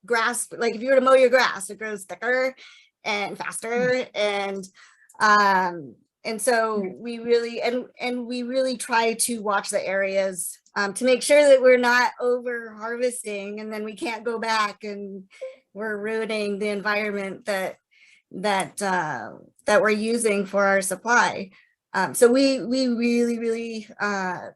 grass. Like if you were to mow your grass, it grows thicker and faster. And so we really try to watch the areas to make sure that we're not over harvesting and then we can't go back and we're ruining the environment that we're using for our supply. So we really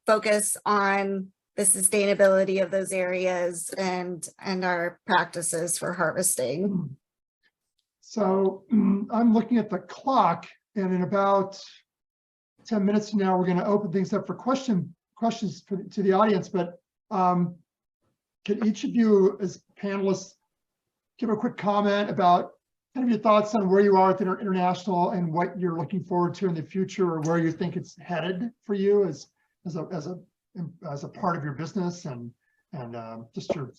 focus on the sustainability of those areas and our practices for harvesting. So I'm looking at the clock, and in about 10 minutes from now, we're going to open things up for questions to the audience. But could each of you as panelists give a quick comment about kind of your thoughts on where you are with international and what you're looking forward to in the future, or where you think it's headed for you as a part of your business, and just your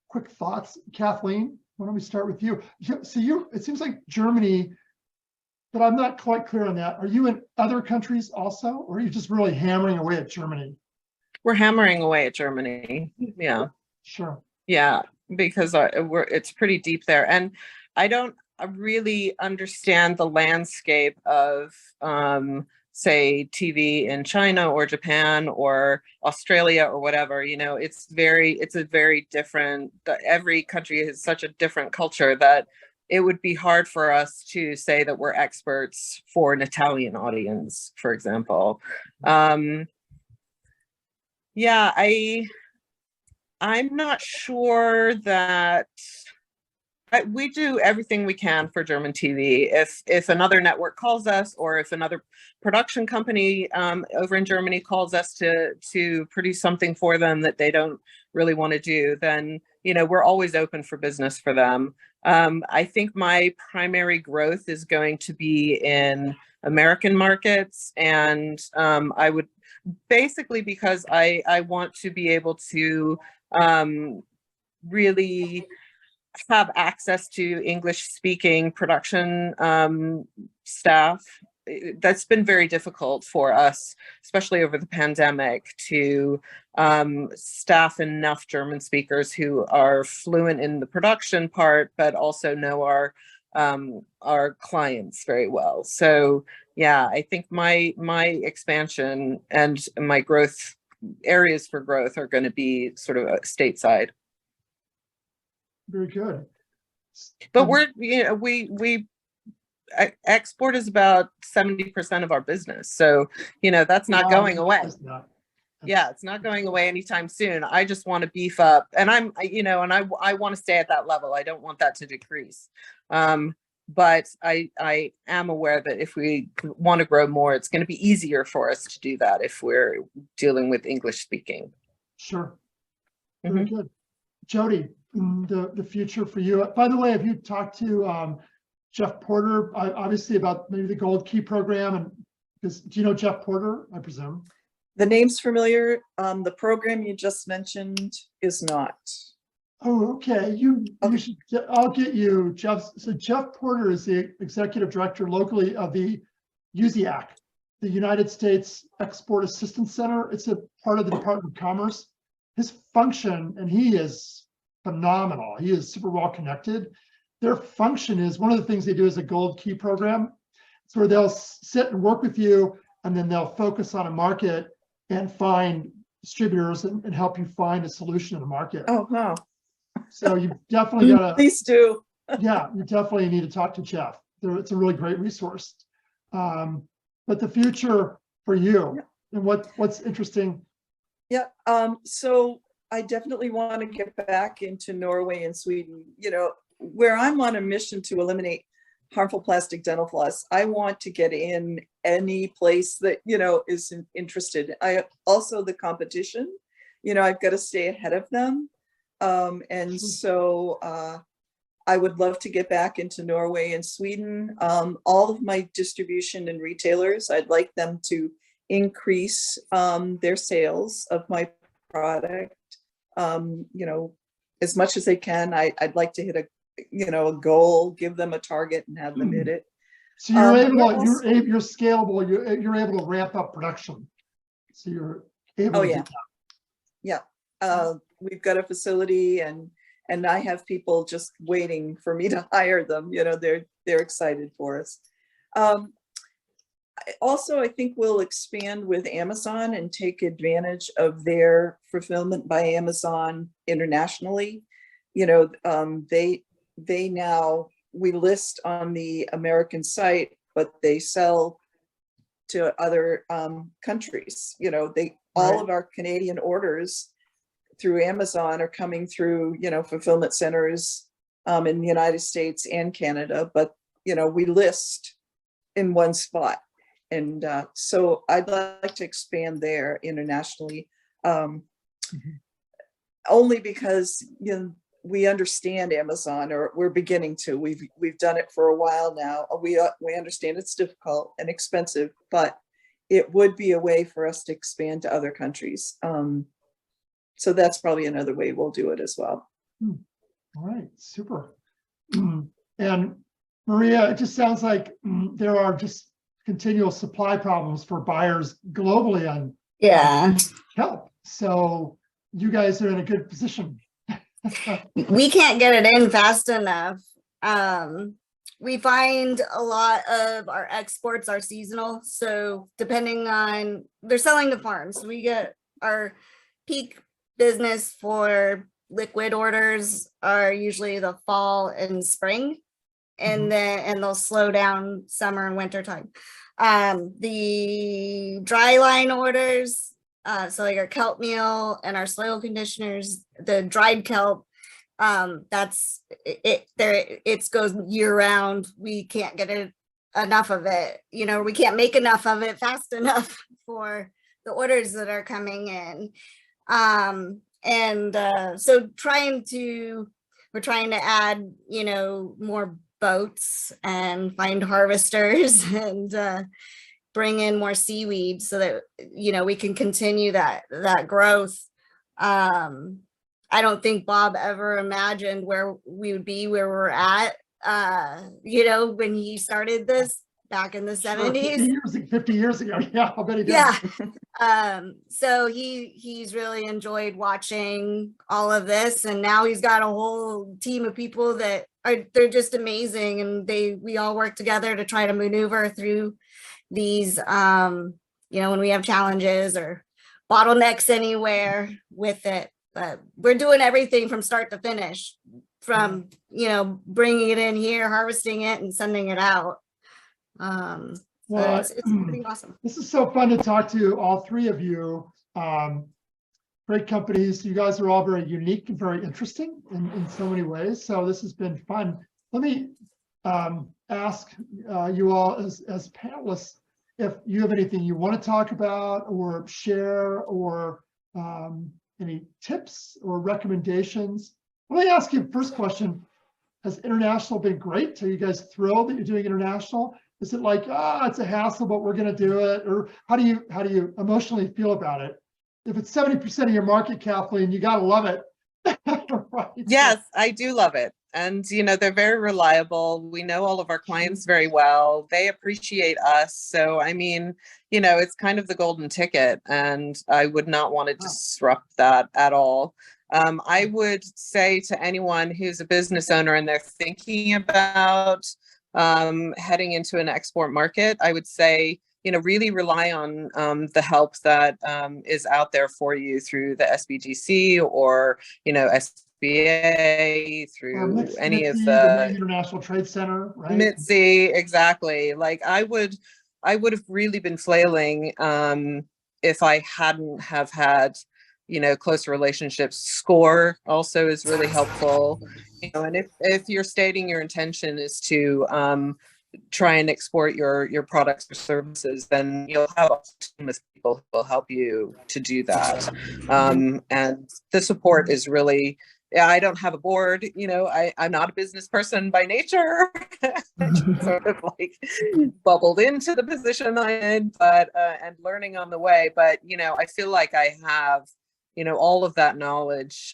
quick thoughts. Kathleen, why don't we start with you? So it seems like Germany, but I'm not quite clear on that. Are you in other countries also, or are you just really hammering away at Germany? We're hammering away at Germany. Yeah. Sure. Yeah, because it's pretty deep there. And I don't really understand the landscape of, say, TV in China or Japan or Australia or whatever. You know, it's a very different, every country has such a different culture that it would be hard for us to say that we're experts for an Italian audience, for example. Yeah, I'm not sure that we do everything we can for German TV. If another network calls us, or if another production company over in Germany calls us to produce something for them that they don't really want to do, then, you know, we're always open for business for them. I think my primary growth is going to be in American markets, and I would basically, because I want to be able to really have access to English speaking production staff. That's been very difficult for us, especially over the pandemic, to staff enough German speakers who are fluent in the production part, but also know our clients very well. So yeah, I think my expansion and my growth areas for growth are going to be sort of stateside. Very good. But we're, you know, we export is about 70% of our business. So, that's not Wow, going away. it's not. Yeah, it's not going away anytime soon. I just want to beef up, and I want to stay at that level. I don't want that to decrease. But I am aware that if we want to grow more, it's going to be easier for us to do that if we're dealing with English speaking. Sure. Very good. Jody, the future for you. By the way, have you talked to Jeff Porter, obviously about maybe the Gold Key program? And do you know Jeff Porter, I presume? The name's familiar. The program you just mentioned is not. Oh, okay. You should. I'll get you, Jeff. So Jeff Porter is the executive director locally of the USIAC, the United States Export Assistance Center. It's a part of the Department of Commerce. His function, and he is phenomenal. He is super well connected. Their function is, one of the things they do is a Gold Key program. It's where they'll sit and work with you, and then they'll focus on a market and find distributors and help you find a solution in the market. Oh, wow. So you definitely gotta, Please do. yeah, you definitely need to talk to Jeff. It's a really great resource. But the future for you, and what's interesting. Yeah. So I definitely want to get back into Norway and Sweden, where I'm on a mission to eliminate harmful plastic dental floss. I want to get in any place that, is interested. I also the competition, I've got to stay ahead of them. And so I would love to get back into Norway and Sweden. All of my distribution and retailers, I'd like them to increase their sales of my product, as much as they can. I'd like to hit a goal, give them a target and have them hit it. So you're scalable, you're able to ramp up production. So you're able to do that. Yeah. We've got a facility and I have people just waiting for me to hire them. They're excited for us. Also, I think we'll expand with Amazon and take advantage of their fulfillment by Amazon internationally. They now, we list on the American site, but they sell to other countries. All of our Canadian orders through Amazon are coming through, fulfillment centers in the United States and Canada, but, we list in one spot. And so I'd like to expand there internationally, only because, we understand Amazon, or we're beginning to. We've done it for a while now. We understand it's difficult and expensive, but it would be a way for us to expand to other countries. So that's probably another way we'll do it as well. All right, super. And Maria, it just sounds like there are just continual supply problems for buyers globally on kelp. So you guys are in a good position. We can't get it in fast enough. We find a lot of our exports are seasonal. So depending on, they're selling to farms. We get our peak business for liquid orders are usually the fall and spring, and they'll slow down summer and winter time. The dry line orders, so like our kelp meal and our soil conditioners, the dried kelp, that's it. It goes year round. We can't get enough of it. We can't make enough of it fast enough for the orders that are coming in. So we're trying to add, more boats and find harvesters and bring in more seaweed so that, we can continue that growth. I don't think Bob ever imagined where we would be where we're at, when he started this back in the 70s. 50 years ago. Yeah, I bet he did. Yeah. So he's really enjoyed watching all of this, and now he's got a whole team of people that they're just amazing, and we all work together to try to maneuver through these, when we have challenges or bottlenecks anywhere with it. But we're doing everything from start to finish, from, bringing it in here, harvesting it and sending it out. So Well, it's pretty awesome. this is so fun to talk to all three of you. Great companies. You guys are all very unique and very interesting in so many ways. So this has been fun. Let me ask you all as panelists if you have anything you want to talk about or share, or any tips or recommendations. Let me ask you first question. Has international been great? Are you guys thrilled that you're doing international? Is it like, it's a hassle, but we're going to do it? Or how do you emotionally feel about it? If it's 70% of your market, Kathleen, you got to love it. Right. Yes, I do love it. And, they're very reliable. We know all of our clients very well. They appreciate us. So, I mean, it's kind of the golden ticket, and I would not want to disrupt that at all. I would say to anyone who's a business owner and they're thinking about heading into an export market, I would say, really rely on the help that is out there for you through the SBGC or, SBA, through any of the Maine International Trade Center, right? MITSI, exactly. Like I would have really been flailing if I hadn't have had, close relationships. SCORE also is really helpful. And if you're stating your intention is to try and export your products or services, then you'll have a team of people who will help you to do that. And the support is really, I don't have a board, I'm not a business person by nature. Sort of like bubbled into the position I'm in, but and learning on the way. But I feel like I have, all of that knowledge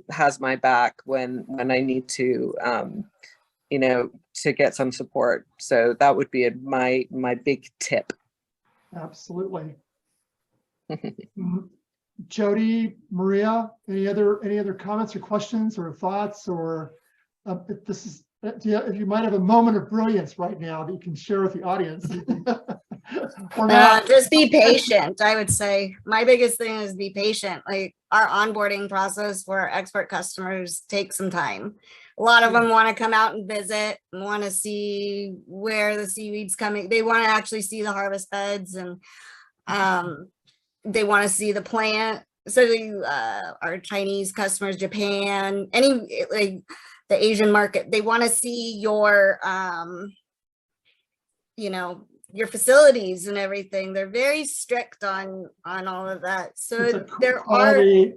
has my back when I need to to get some support. So that would be my big tip. Absolutely. Jody, Maria, any other comments or questions or thoughts, or if you might have a moment of brilliance right now that you can share with the audience? Or not. Just be patient. I would say my biggest thing is be patient. Like our onboarding process for our export customers takes some time. A lot of them want to come out and visit, want to see where the seaweed's coming. They want to actually see the harvest beds, and they want to see the plant. So our Chinese customers, Japan, like the Asian market, they want to see your, your facilities and everything. They're very strict on all of that. So there quality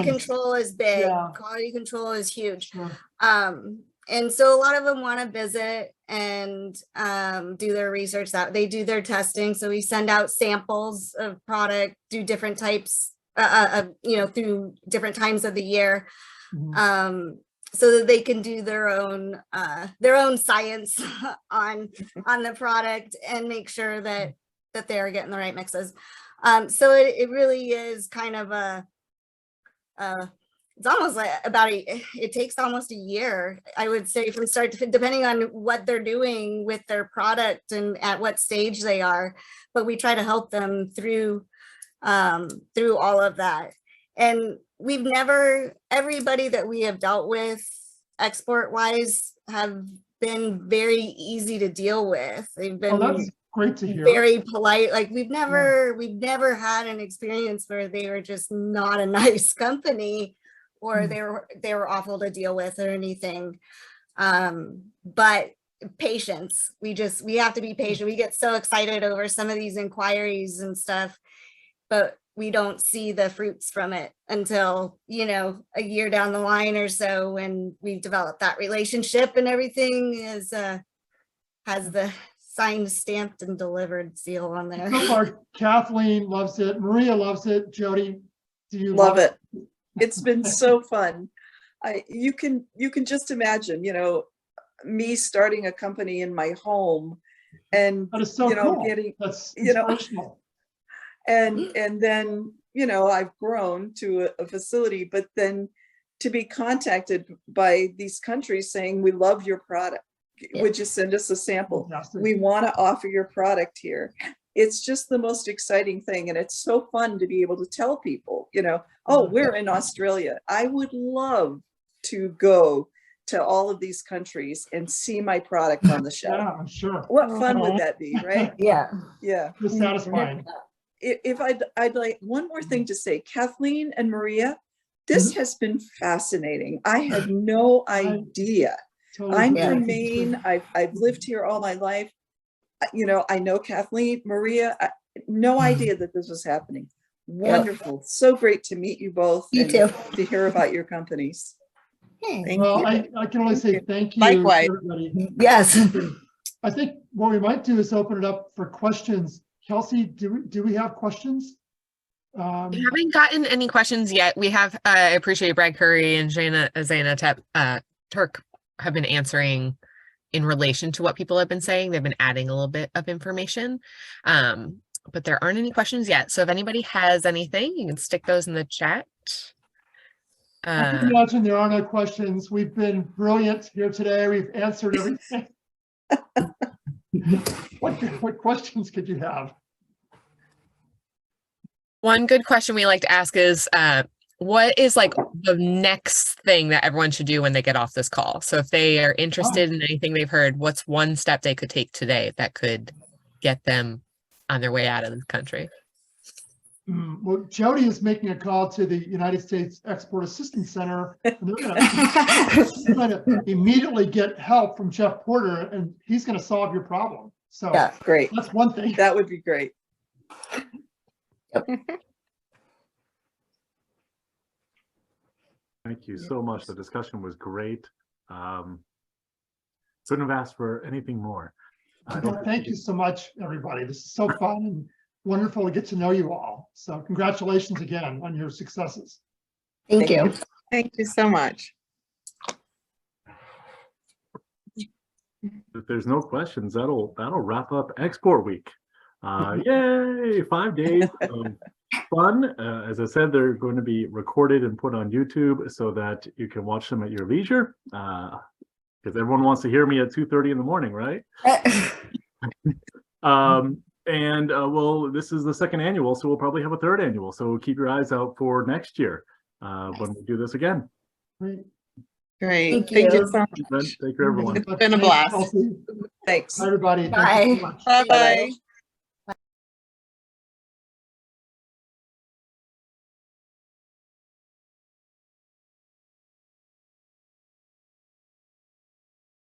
control is big. Yeah. Quality control is huge. Sure. And so a lot of them want to visit and do their research. That they do their testing. So we send out samples of product, do different types, through different times of the year. Mm-hmm. So that they can do their own science on the product and make sure that they're getting the right mixes. So it really is kind of it's almost like it takes almost a year, I would say, from start to depending on what they're doing with their product and at what stage they are. But we try to help them through all of that. And everybody that we have dealt with export wise have been very easy to deal with. They've been that's great to hear. Very polite. Like we've never had an experience where they were just not a nice company or they were awful to deal with or anything. But patience, we have to be patient. We get so excited over some of these inquiries and stuff, but we don't see the fruits from it until, a year down the line or so, when we've developed that relationship and everything has the signed, stamped, and delivered seal on there. So far, Kathleen loves it. Maria loves it. Jody, do you love it? It's been so fun. You can just imagine, me starting a company in my home, and that is so cool. Getting that's inspirational. And then, I've grown to a facility, but then to be contacted by these countries saying, we love your product. Yeah. Would you send us a sample? Fantastic. We want to offer your product here. It's just the most exciting thing. And it's so fun to be able to tell people, we're in Australia. I would love to go to all of these countries and see my product on the shelf. Yeah, I'm sure. What fun would that be, right? Yeah. Yeah. It's satisfying. If I'd like one more thing to say, Kathleen and Maria, this has been fascinating. I had no idea. Totally I'm agree. from Maine. I've lived here all my life. You know, I know Kathleen, Maria, no idea that this was happening. Wonderful. So great to meet you both. You and too. to hear about your companies. Thank Well, you. I can only say thank you. Likewise. Everybody. Yes. I think what we might do is open it up for questions. Kelsey, do we have questions? We haven't gotten any questions yet. We have, I appreciate Brad Curry and Zaina Turk have been answering in relation to what people have been saying. They've been adding a little bit of information, but there aren't any questions yet. So if anybody has anything, you can stick those in the chat. I can imagine there are no questions. We've been brilliant here today. We've answered everything. What questions could you have? One good question we like to ask is, what is like the next thing that everyone should do when they get off this call? So if they are interested in anything they've heard, what's one step they could take today that could get them on their way out of the country? Well, Jody is making a call to the United States Export Assistance Center. And they're going to immediately get help from Jeff Porter, and he's going to solve your problem. So Yeah. Great. that's one thing. That would be great. Thank you so much. The discussion was great. Couldn't have asked for anything more. Thank you so much, everybody. This is so fun and wonderful to get to know you all. So congratulations again on your successes. Thank you. Thank you so much. If there's no questions, that'll wrap up Export Week. Yay! 5 days of fun. As I said, they're going to be recorded and put on YouTube so that you can watch them at your leisure. Because everyone wants to hear me at 2:30 in the morning, right? Well, this is the second annual, so we'll probably have a third annual. So keep your eyes out for next year when we do this again. Great. Great. Thank Thank you. you so much. Thank you, everyone. It's been a blast. Kelsey. Thanks. Everybody. Bye. Thank you so much. Bye-bye.